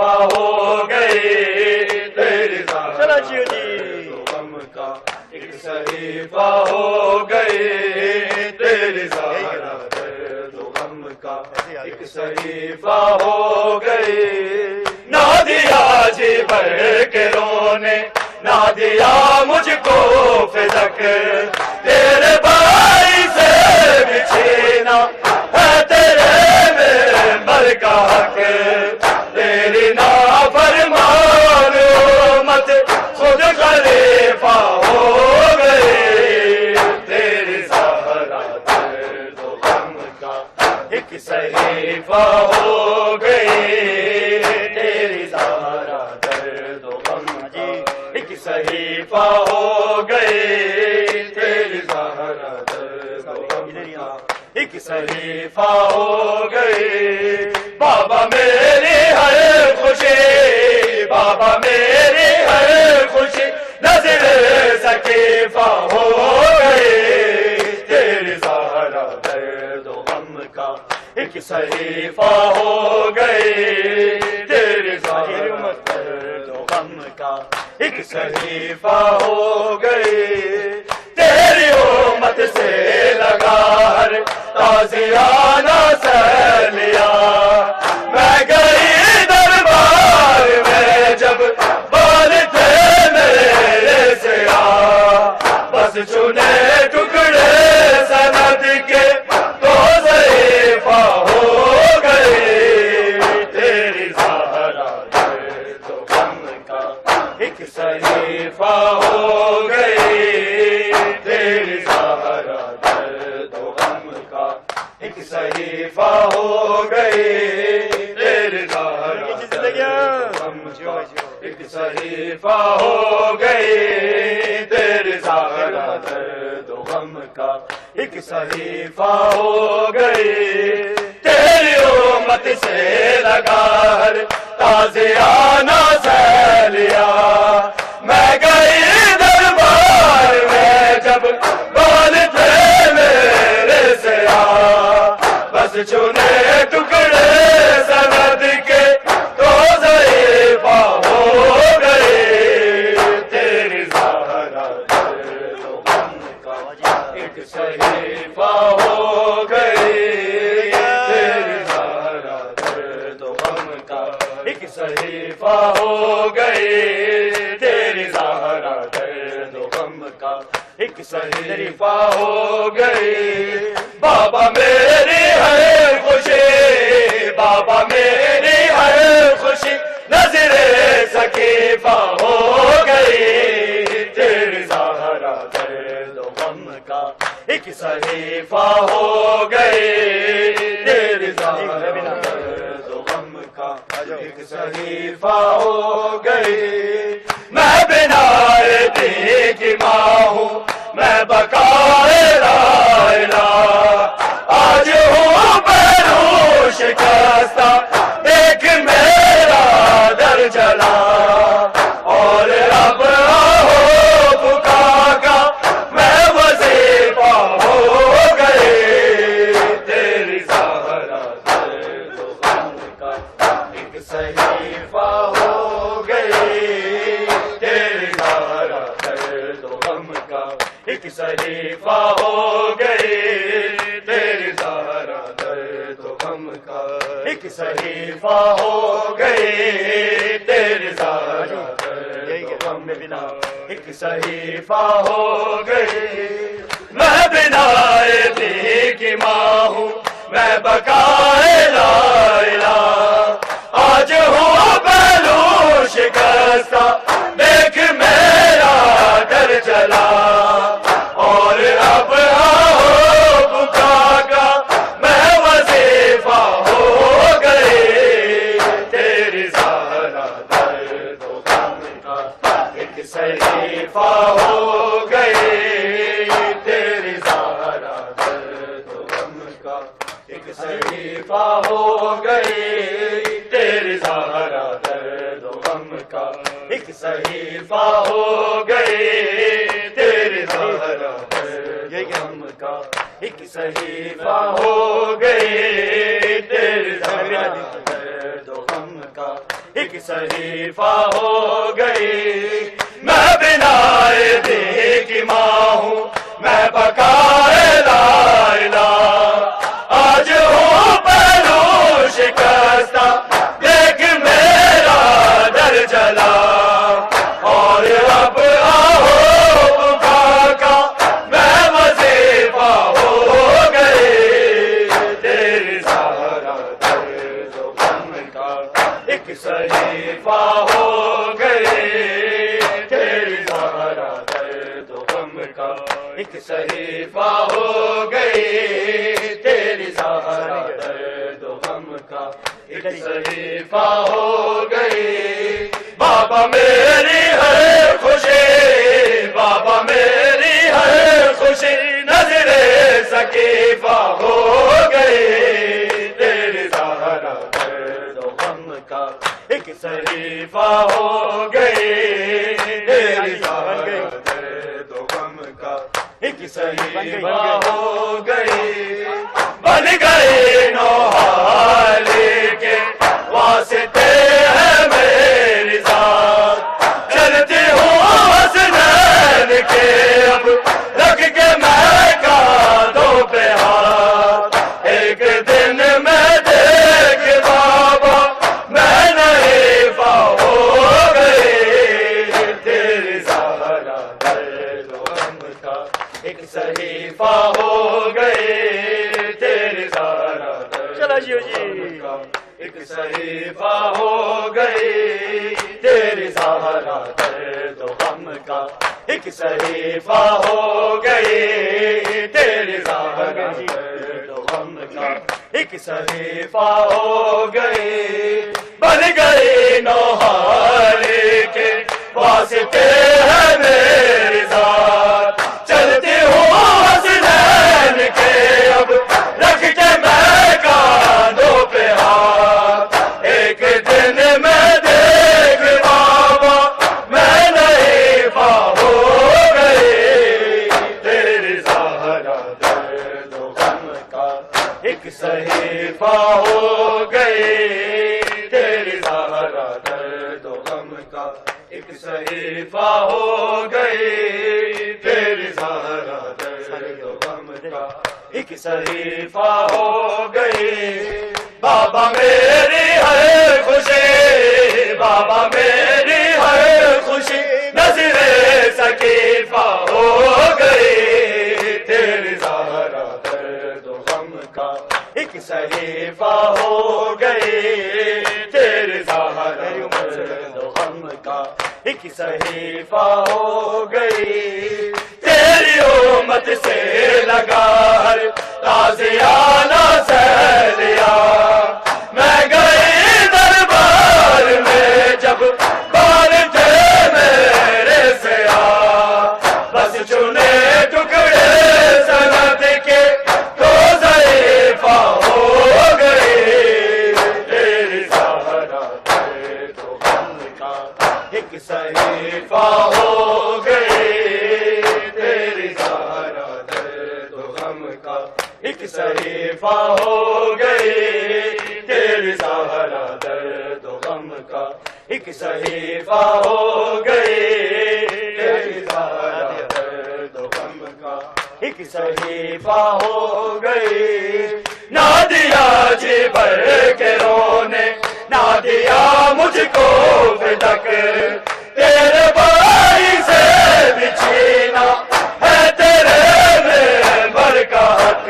صحیفہ ہو گئی تیری زہرا درد و غم کا ایک صحیفہ ہو گئی تیری زہرا درد و غم کا ایک صحیفہ ہو گئی نہ دیا جی بھر کے رونے نہ دیا مجھ کو فدک تیرے بھائی سے بھی چھینا ہے تیرے ممبر کا حق تیری نافرمان امت خود خلیفہ ہو گئی تیری زہرا درد و غم کا ایک صحیفہ ہو گئی تیری زہرا درد و غم کا ایک صحیفہ ہو گئی تیری زہرا درد و غم کا ایک صحیفہ ہو گئی بابا میری ہر خوشی بابا میری ہر خوشی نظر ثقیفہ ہو گئی تیری زہرا درد و غم کا ایک صحیفہ ہو گئی تیری زہرا درد و غم کا ایک صحیفہ ہو گئی تیری امت سے لگا ہر تازیانہ سہ لیا میں گئی دربار میں جب بال تھے میرے سے بس چنے ٹکڑے سند کے تو صحیفہ ہو گئی تیری زہرا درد و غم کا ایک صحیفہ ہو گئی تیری زہرا درد و غم کا ایک صحیفہ ہو گئی تیری زہرا درد و غم کا ایک صحیفہ ہو گئی تیری زہرا درد و غم کا ایک صحیفہ ہو گئی تیری امت سے لگا ہر تازیانہ سہ لیا میں گئی دربار میں جب بال تھے میرے سے بس چنے ٹکڑے سند کے تو صحیفہ ہو گئی تیری زہرا درد و غم کا ایک صحیفہ ہو گئی تیری زہرا درد و غم کا ایک صحیفہ ہو گئی تیری زہرا درد و غم کا ایک صحیفہ ہو گئی بابا میری ہے خوشی بابا میری ہے خوشی نظر ثقیفہ ہو گئی تیری زہرا درد و غم کا ایک صحیفہ ہو گئی تیری زہرا درد و غم کا ایک صحیفہ ہو گئی میں بنا دی کی ماں ہوں میں بقائے لا الہ آج ہوں پیروں شکستہ دیکھ میرا در جلا اور اب ہو بکا کا میں وظیفہ ہو گئی تیری زہرا درد و غم کا ایک صحیفہ ہو گئی تیری زہرا درد و غم کا ایک صحیفہ ہو گئی تیری زہرا درد و غم کا ایک صحیفہ ہو گئی تیری زہرا درد و غم کا ایک صحیفہ ہو گئی میں بنا دی کی ماں ہوں میں بقائے لا الہ آج ہوں پہلو شکستہ دیکھ میرا در چلا اور اب ہو بکا کا میں وظیفہ ہو گئی تیری زہرا درد و غم کا ایک صحیفہ ہو گئی تیری زہرا درد و غم کا ایک صحیفہ ہو گئی تیری زہرا درد و غم کا ایک صحیفہ ہو گئی تیری زہرا درد و غم کا ایک صحیفہ ہو گئی تیری زہرا درد و غم کا ایک صحیفہ ہو گئی. میں بنائے دی کی ماں ہوں میں بقائے لا الہ. آج ہوں پہلو شکستہ دیکھ میرا در جلا. اور اب آہو بکا کا میں وظیفہ ہو گئی. تیری سارا درد و غم کا ایک صحیفہ ہو گئی. تیری سارا درد و غم کا ایک صحیفہ ہو گئی. تیری سارا درد و غم کا ایک صحیفہ ہو گئی. بابا میری ہے خوشی بابا میری ہے خوشی نظر ثقیفہ ہو گئی. تیری سارا درد و غم کا ایک صحیفہ ہو گئی. تیری سارا درد و غم کا ایک صحیفہ ہو گئی. بن گئی نوحالی کے واسطے ہے میری ذات. چلتی ہوں حسنین کے اب رکھ کے میں کاندھوں پہ ہاتھ. ایک دن میں دیکھ بابا میں نحیفہ ہو گئی. تیری سارا درد و غم کا ایک صحیفہ ہو گئی. تیری سارا درد و غم کا ایک صحیفہ ہو گئی. تیری سارا درد و غم کا ایک صحیفہ ہو گئی. تیری سارا درد و غم کا ایک صحیفہ ہو گئی. بن گئی نوحالی کے واسطے ہے میری ذات. چلتی ہوں حسنین کے اب رکھ کے میں کاندھوں پہ ہاتھ. ایک دن میں دیکھ بابا میں نحیفہ ہو گئی. تیری سارا درد و غم کا ایک صحیفہ ہو گئی. تیری سارا درد و غم کا ایک صحیفہ ہو گئی. تیری سارا درد و غم کا ایک صحیفہ ہو گئی. بابا میری ہے خوشی بابا میری ہے خوشی نظر ثقیفہ ہو گئی. تیری سارا درد و غم کا ایک صحیفہ ہو گئی. تیری سارا درد و غم کا ایک صحیفہ ہو گئی. تیری امت سے لگا ہر تازیانہ سیلیا. میں گئی دربار میں جب بال تھے میرے سیاہ. بس چنے ٹکڑے سند کے تو ضعیفہ ہو گئی. تیری سارا درد و غم کا ایک صحیفہ ہو گئی. تیری سارا درد و غم کا ایک صحیفہ ہو گئی. تیری سارا درد و غم کا ایک صحیفہ ہو گئی. تیری سارا درد و غم کا ایک صحیفہ ہو گئی. نہ دیا جی بھر کے رونے نہ دیا مجھ کو فدق. تیرے بھائی سے بھی چھینا ہے تیرے ممبر کا حق.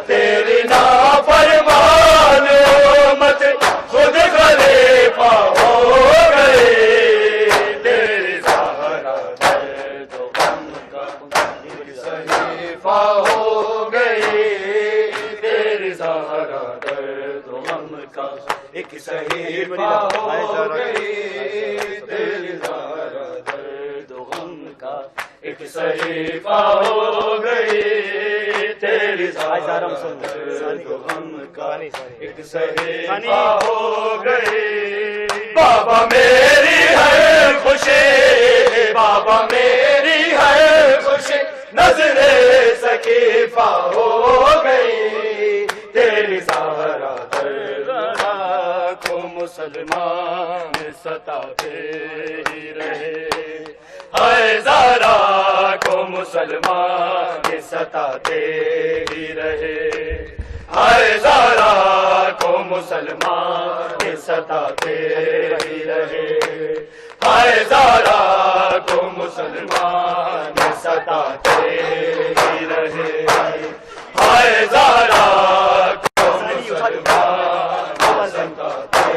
تیری نافرمان امت خود خلیفہ ہو گئی. تیری سارا درد و غم کا ایک صحیفہ ہو گئی. تیری سارا درد و غم کا ایک صحیفہ ہو گئی. تیری سارا درد و غم کا ایک صحیفہ ہو گئی. تیری سارا درد و غم کا ایک صحیفہ ہو گئی. بابا میری ہے خوشی بابا میری ہے خوشی نظر ثقیفہ ہو گئی. تیری سارا درد کو مسلمان ستاتے ہی رہے، ہائے زہرا کو مسلمان ستاتے ہی رہے، ہائے زہرا کو مسلمان ستاتے ہی رہے، ہائے زہرا کو مسلمان ستاتے ہی رہے، ہائے زہرا کو مسلمان ستاتے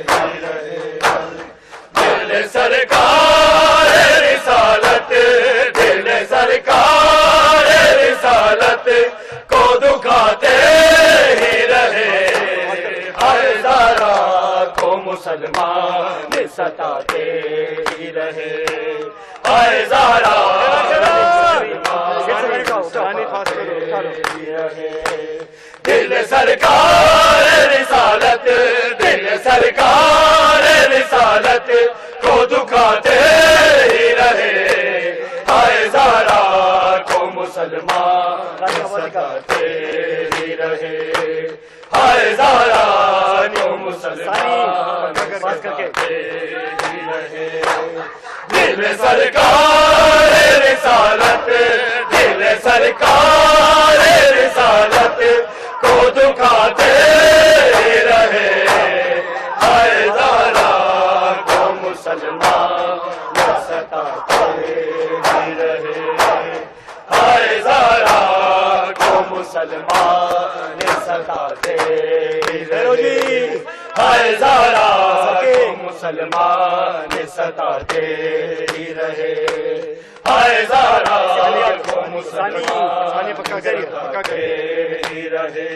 ہی رہے، دل سرکار رسالت، دل سرکار رسالت کو دکھاتے ہی رہے، ہائے زہرا کو مسلمان ستاتے ہی رہے، ہائے زہرا دل سرکار رسالت، دل سرکار رسالت کو دکھاتے ہی رہے، ہائے زہرا کو مسلمان ستاتے ہی رہے، ہائے زہرا کو مسلمان ستاتے ہی رہے، دل سرکار رسالت، دل سرکار رسالت کو دکھاتے رہے، ہائے زہرا کو مسلمان ستاتے ہی رہے، ہائے زہرا کو مسلمان ستاتے ہی رہے، ہائے زہرا کو مسلمان ستاتے ہی رہے، ہائے زہرا کو مسلمان ستاتے ہی رہے،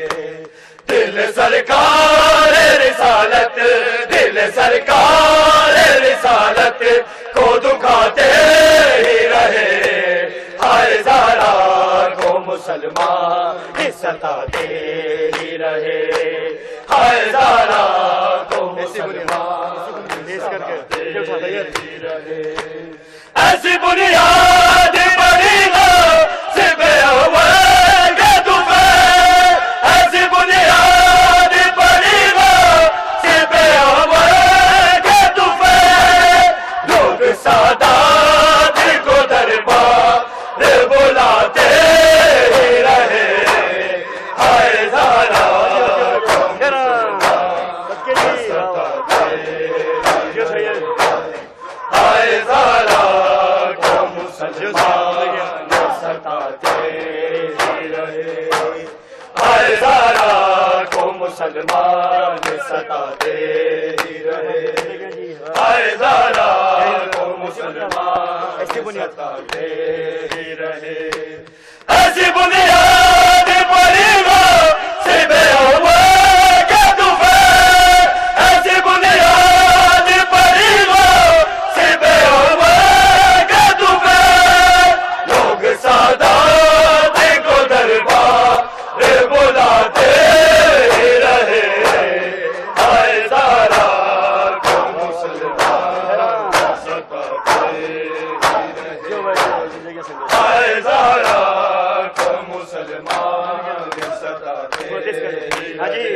دل سرکار رسالت، دل سرکار رسالت کو دکھاتے ہی رہے، ہائے زہرا کو مسلمان ستاتے ہی رہے، ہائے زہرا کو مسلمان ستاتے ہی رہے، ایسی بنیاد پڑی ہو سب اول کے دفعہ، ایسی بنیاد پڑی ہو سب اول کے دفعہ، لوگ سادات کو دربار بلاتے ہی رہے، ہائے زہرا کو مسلمان ستاتے ہی رہے، ہائے زہرا کو مسلمان ستاتے ہی رہے، ہائے زہرا کو مسلمان ستاتے ہی رہے، ہائے زہرا کو مسلمان ستاتے ہی رہے، ایسی بنیاد پڑی ہو سب اول کے دفعہ، ایسی بنیاد پڑی ہو سب اول کے دفعہ، لوگ سادات کو دربار بلاتے ہی رہے، ہائے زہرا کو مسلمان ستاتے ہی رہے، ہائے زہرا کو مسلمان ستاتے ہی رہے،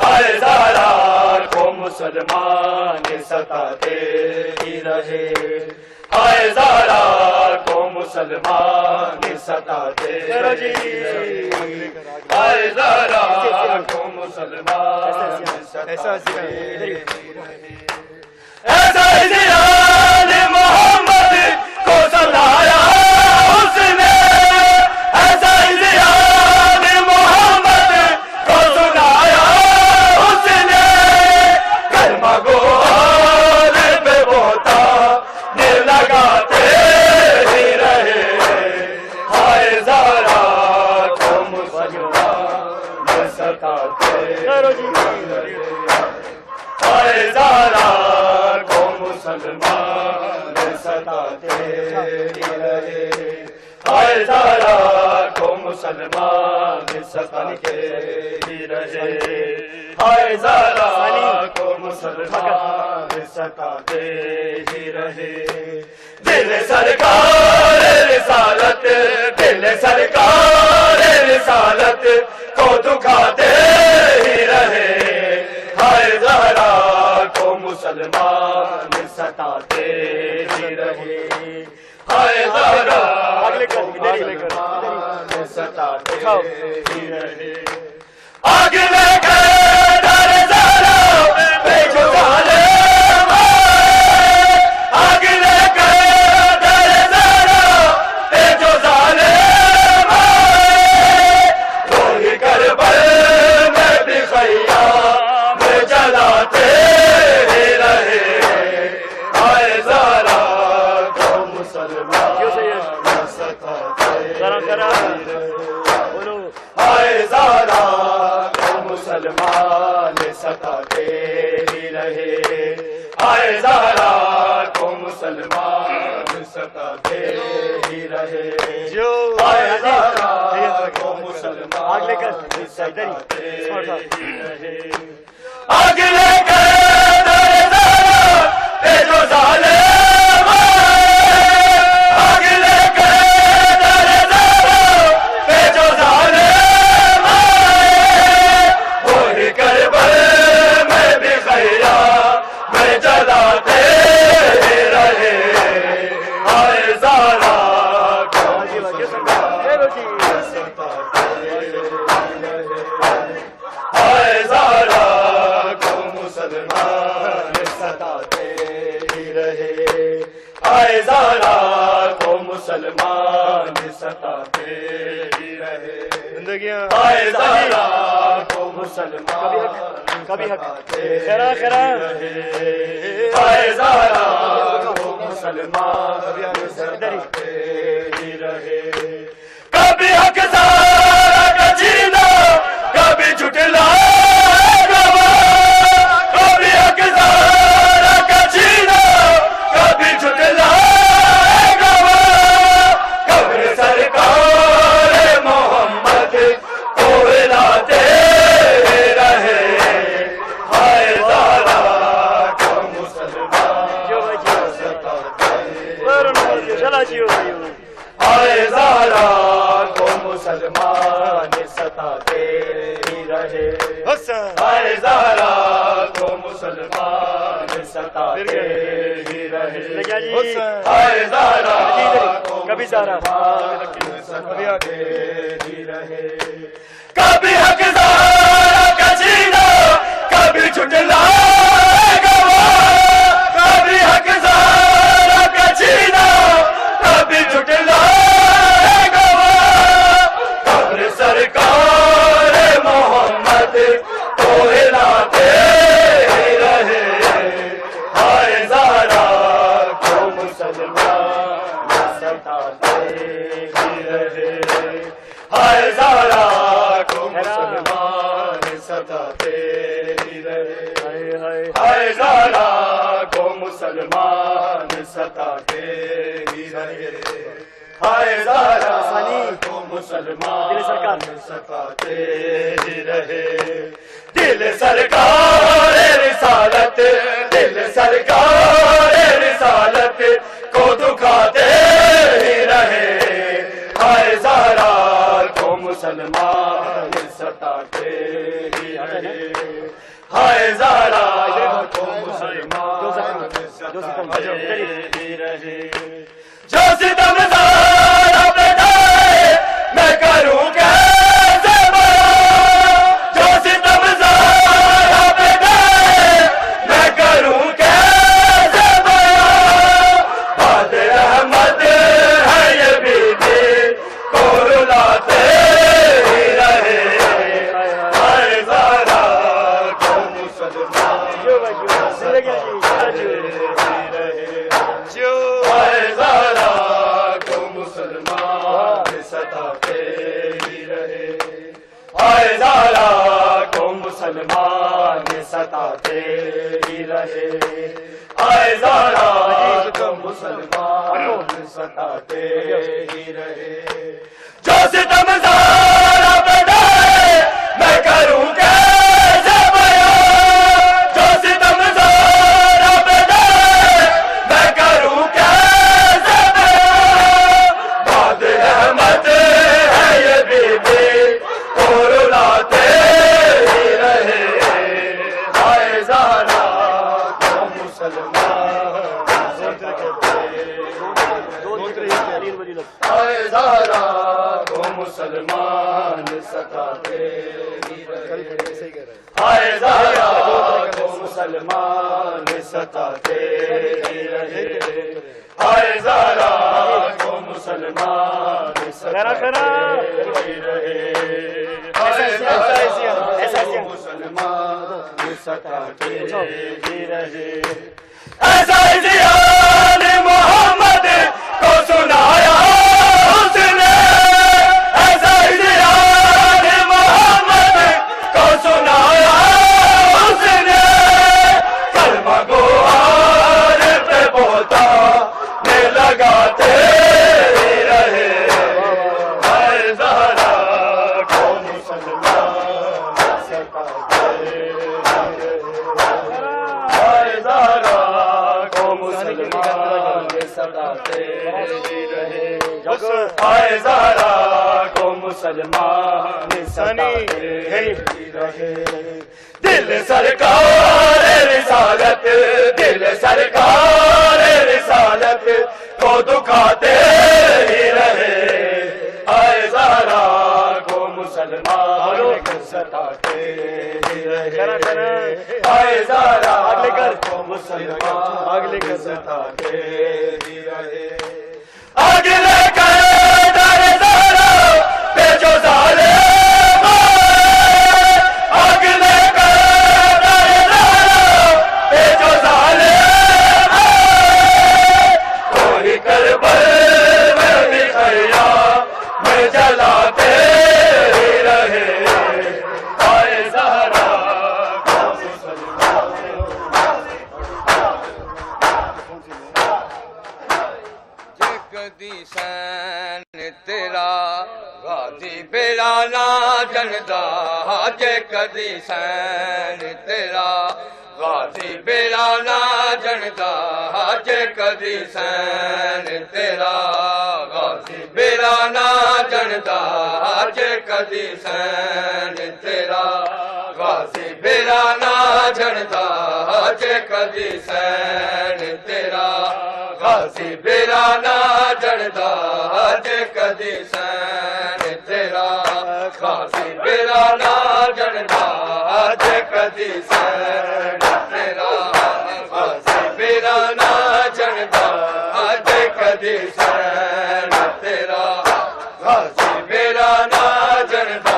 ہائے زہرا کو مسلمان ستاتے ہی رہے، ہائے زہرا کو مسلمان ستاتے ہی رہے، ہائے زہرا کو مسلمان ستاتے ہی رہے، ایسا زیاد محمد کو سلایا اس نے، ایسا زیاد محمد کو سلایا اس نے، کلمہ گو پہ بوتا لگاتے ہی رہے، ہائے زہرا کو مسلمان ستاتے ہی رہے، ہائے زہرا کو مسلمان ستاتے ہی رہے، ہائے زہرا کو مسلمان ستاتے ہی رہے، ہائے زہرا کو مسلمان ستاتے ہی رہے، دل سرکار رسالت، دل سرکار رسالت کو دکھاتے ہی رہے، ہائے زہرا مسلمان ستاتے ہی رہے، آئے زہرا کو مسلمان ستاتے ہی رہے، آئے زہرا کو مسلمان ستاتے ہی رہے، آگ لے کر در زہرا پہ جو ظالم آئے، آگ لے کر در زہرا پہ جو ظالم آئے، وہی کربل میں بھی خیرہ میں جلاتے رہے، آئے زہرا کو مسلمان ستاتے رہے، آئے زہرا کو مسلمان ستاتے ہی رہے، آئے زہرا کو مسلمان ستاتے ہی رہے، آئے زہرا کو مسلمان ستاتے ہی رہے، آئے زہرا کو مسلمان ستاتے ہی رہے، کبھی حق زہرا کا جینا کبھی جھٹلا گواہ، کبھی حق زہرا کا جینا کبھی جھٹلا گواہ، قبر سرکار محمد کو ہلاتے رہے، آئے زہرا کو مسلمان ستاتے رہے، آئے زہرا کو مسلمان ستاتے ہی رہے، آئے زہرا کو مسلمان ستاتے ہی رہے، آئے زہرا کو مسلمان ستاتے ہی رہے، کبھی حق زہرا کا جینا کبھی جھٹلا گواہ، کبھی حق زہرا کا جینا کبھی جھٹلا گواہ، قبر سرکار محمد کو ہلاتے رہے، آئے زہرا کو مسلمان ستاتے ہی رہے، آئے زہرا کو مسلمان ستاتے ہی رہے، آئے زہرا کو مسلمان ستاتے ہی رہے، آئے زہرا کو مسلمان ستاتے ہی رہے، دل سرکار رسالت، دل سرکار رسالت کو دکھاتے ہی رہے، آئے زہرا کو مسلمان ستاتے ہی رہے، آئے زہرا کو مسلمان ستاتے ہی رہے، جو ستم زہرا پہ ڈھائے میں کروں کیسے بیان، جو ستم زہرا پہ ڈھائے میں کروں کیسے بیان، باد رحمت ہے یہ بیوی کو رلاتے ہی رہے، آئے زہرا کو مسلمان ستاتے ہی رہے، آئے زہرا کو مسلمان ستاتے ہی رہے، آئے زہرا کو مسلمان ستاتے ہی رہے، آئے زہرا کو مسلمان ستاتے ہی رہے، جو ستم زہرا پہ ڈھائے میں کروں کیسے بیان، جو ستم زہرا پہ ڈھائے میں کروں کیسے بیان، باد رحمت ہے یہ بیوی کو رلاتے ہی رہے، آئے زہرا کو مسلمان ستاتے آئے زہرا کو مسلمان ستاتے ہی رہے، آئے زہرا کو مسلمان ستاتے ہی رہے، آئے زہرا کو مسلمان ستاتے ہی رہے، آئے زہرا کو مسلمان ستاتے ہی رہے، ایسا زیان محمد کو سنایا اس نے، ایسا زیان محمد کو سنایا ستاتے آئے زہرا کو مسلمان ستاتے رہے آئے زہرا کو مسلمان ستاتے رہے دل سرکار رسالت دل سرکار رسالت کو دکھاتے ہی رہے آئے زہرا کو مسلمان ستاتے ہی رہے آئے زہرا کو مسلمان ستاتے ہی رہے اگلے کر در زہرا پہ جو ظالم اگلے کر در زہرا پہ جو ظالم کوئی کربل میں بھی خیام میں جلاتے ہی رہے آئے زہرا کو مسلمان
کدی سین تیرا غازی بیڑا نہ جندا جے کدی سین تیرا غازی بیڑا نہ جندا جے کدی سین تیرا غازی بیڑا نہ جندا جے کدی سین تیرا غازی بیڑا نہ جندا جے کدی سین تیرا غازی بیڑا نہ جڑدا جے کدی سین تیرا غازی بیڑا نہ جڑدا جے کدی سین تیرا غازی بیڑا نہ جڑدا جے کدی سین تیرا غازی بیڑا نہ جڑدا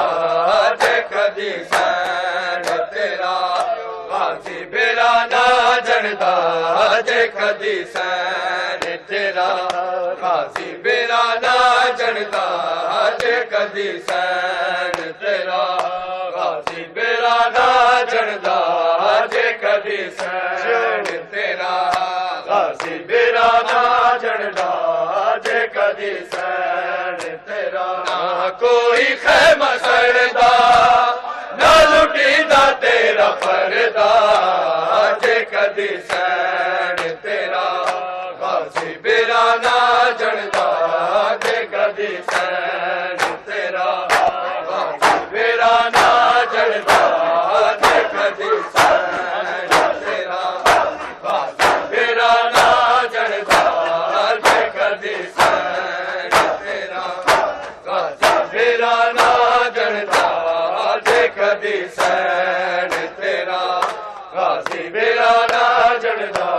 جے کدی سین تیرا غازی بیڑا نہ جڑدا جے کدی سین تیرا غازی بیڑا نہ جڑدا جے کدی سین تیرا غازی بیڑا نہ جڑدا جے کدی سین تیرا غازی بیڑا نہ جڑدا جے کدی سین تیرا نہ کوئی خیمہ سڑدا نہ لٹیدا تیرا پردہ جے کدی سین تیرا غازی بیڑا نہ جڑدا جے کدی سین تیرا غازی بیڑا نہ جڑدا جے کدی سین تیرا غازی بیڑا نہ جڑدا جے کدی سین تیرا غازی بیڑا نہ جڑدا جے کدی سین تیرا غازی بیڑا نہ جڑدا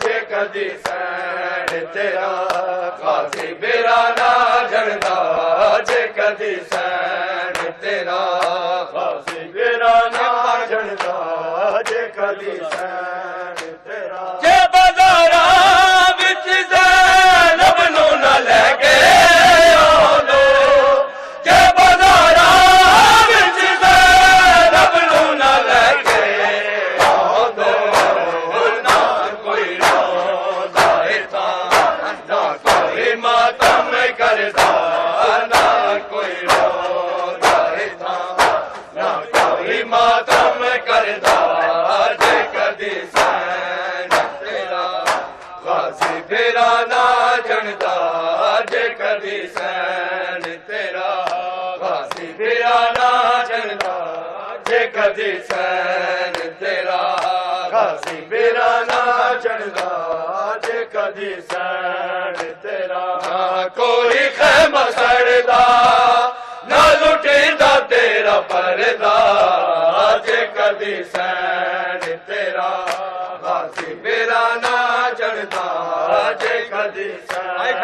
جے کدی سین تیرا غازی بیڑا نہ جڑدا جے کدی سین تیرا غازی بیڑا نہ جڑدا جے کدی سین تیرا جے بازاراں وچ زینب نوں نہ لے کے آندو جے بازاراں وچ زینب نوں نہ لے کے آندو نہ کوئی روندا ایتھا نہ کوئی ماتم کردا نہ کوئی روندا ایتھا نہ کوئی ماتم کردا جے کدی سین تیرا غازی بیڑا نہ جڑدا جے کدی سین تیرا غازی بیڑا نہ جڑدا جے کدی سین تیرا غازی بیڑا نہ جڑدا جے کدی سین تیرا نہ کوئی خیمہ سڑدا نہ لٹیدا تیرا پردہ جے کدی سین تیرا غازی بیڑا نہ جڑدا جے کدی سین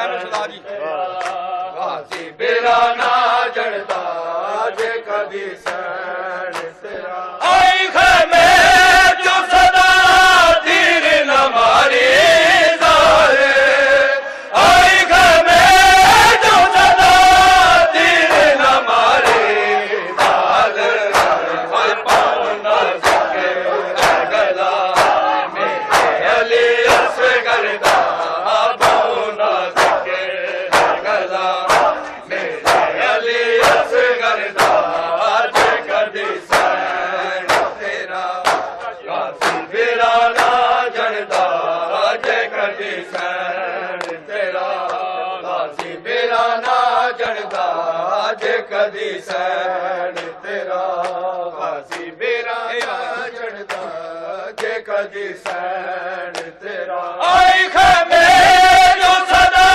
غازی بیڑا نہ جڑدا جے کدی سین تیرا آئی خیمے جو صدا تیر نہ ماری زارے آئی خیمے جو صدا تیر نہ ماری زارے ہر پاؤں نہ سکے گلا میرے علی اصغر دا پاؤں نہ سکے گلا میرے علی اصغر دا جے کدی سین تیرا غازی بیرانا چڑھدا جے کدی سین تیرا آئی خیمے جو صدا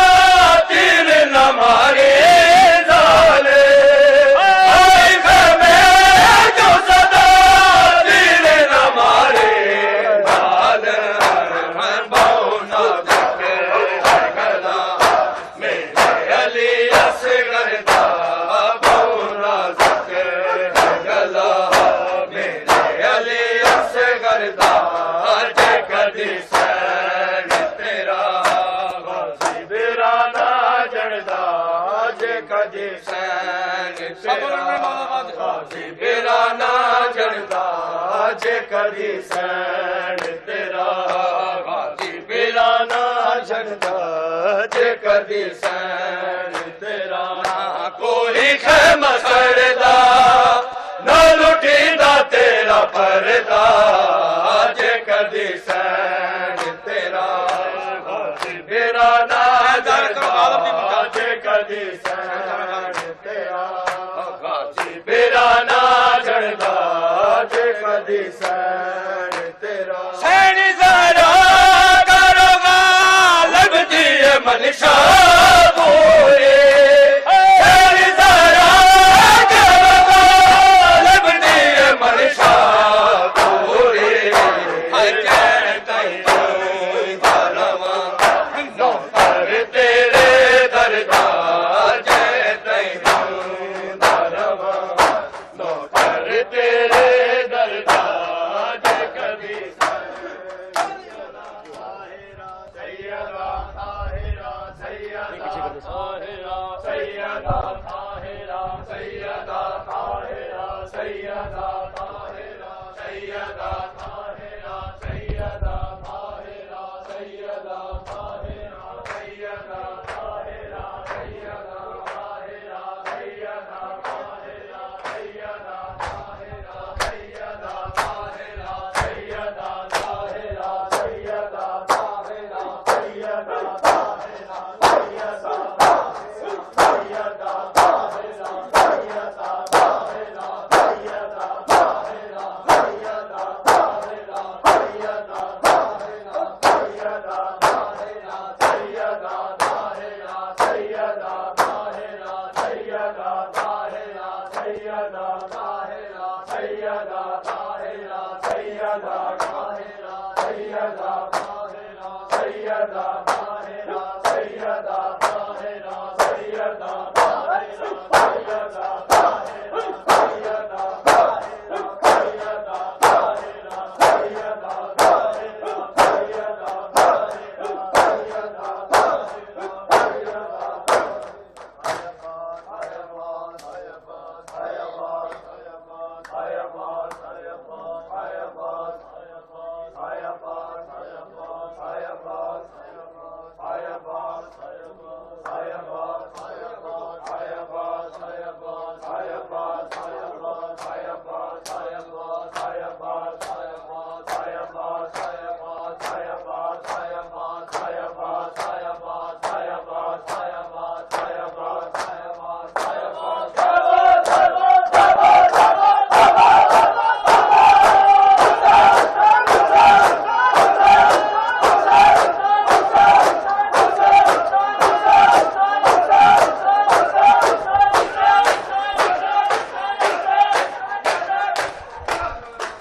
تیر نہ مارے زالے آئی خیمے جو صدا تیر نہ مارے زالے میں باؤنا دکھے گلا میرے علی اصغر دا باؤنا دکھے گلا میرے علی اصغر دا جے کدی سین تیرا غازی بیرانا جڑدا جے کدی سین تیرا غازی بیرانا جڑدا جے کدی سین تیرا غازی بیرانا جڑدا جے کدی سین تیرا نہ کوئی خیمہ سڑدا نہ لٹیندا تیرا پردہ جے کدی سین تیرا غازی بیرانا جڑدا جے کدی سین تیرا غازی بیرانا جڑدا جے کدی سین تیرا سین زارا کرو غالب جی منشا پورے سین زارا کرو غالب جی منشا پورے ہر چین تائیں دارواں نوکر تیرے درگاہ جے تائیں دارواں نوکر تیرے درگاہ جے کبھی سیدہ طاہرہ سیدہ طاہرہ سیدہ طاہرہ سیدہ طاہرہ سیدہ طاہرہ سیدہ طاہرہ سیدہ طاہرہ سیدہ طاہرہ سیدہ طاہرہ سیدہ طاہرہ سیدہ طاہرہ سیدہ طاہرہ سیدہ طاہرہ سیدہ طاہرہ سیدہ طاہرہ سیدہ طاہرہ سیدہ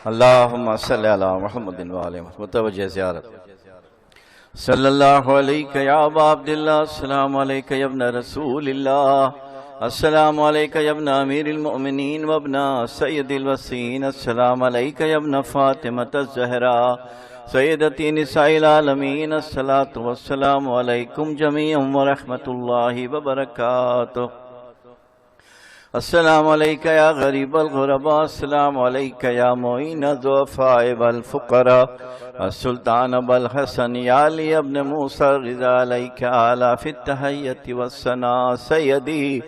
اللہم صلی علی محمد وآلہ محمد. متوجہ زیارت. صلی اللہ علیکہ یا ابا عبداللہ، السلام علیکہ یا ابن رسول اللہ، السلام علیکہ یا ابن امیر المؤمنین و ابن سید الوسین، السلام علیکہ یا ابن فاطمۃ الزہراء سیدتی نساء العالمین، الصلاۃ والسلام علیکم جمیعا ورحمۃ اللہ وبرکاتہ. السلام علیکہ یا غریب الغرباء، السلام علیکہ یا معین الضعفاء والفقراء، السلطان ابو الحسن یا علی ابن موسیٰ الرضا علیکہ اعلیٰ فی التحیۃ والثناء. سیدی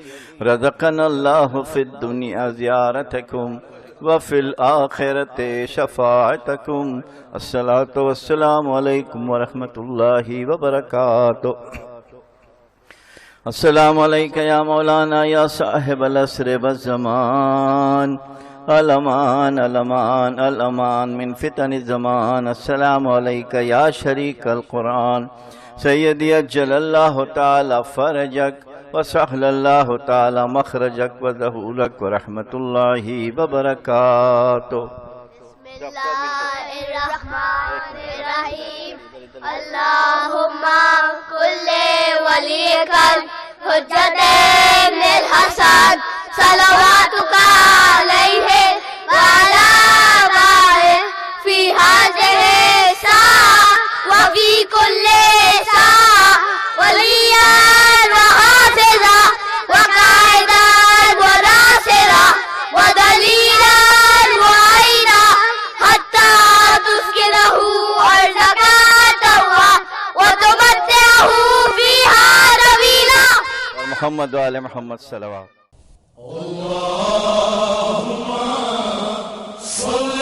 رزقنا اللہ فی الدنیا زیارتکم وفی الآخرت شفاعتکم. الصلاۃ والسلام علیکم ورحمۃ اللہ وبرکاتہ. السلام علیکہ یا مولانا یا صاحب العصر والزمان، الامان الامان الامان من فتن الزمان، السلام علیکہ یا شریک القرآن، سیدی اجل اللہ تعالی فرجک وسہل اللہ تعالی مخرجک وظہورک ورحمت اللہ وبرکاتہ۔
بسم اللہ الرحمن الرحیم، اللہم کل ولیک الحجت ابن الحسن صلواتک علیہ وعلی آبائہ فی ہذہ الساعة وفی کل ساعة ولیا وحافظا وقائدا وناصرا ودلیلا وعینا حتی تسکنہ ارضک طوعا وتمتعہ فیہا طویلا۔
محمد وآل محمد صلوات۔
اللهم صل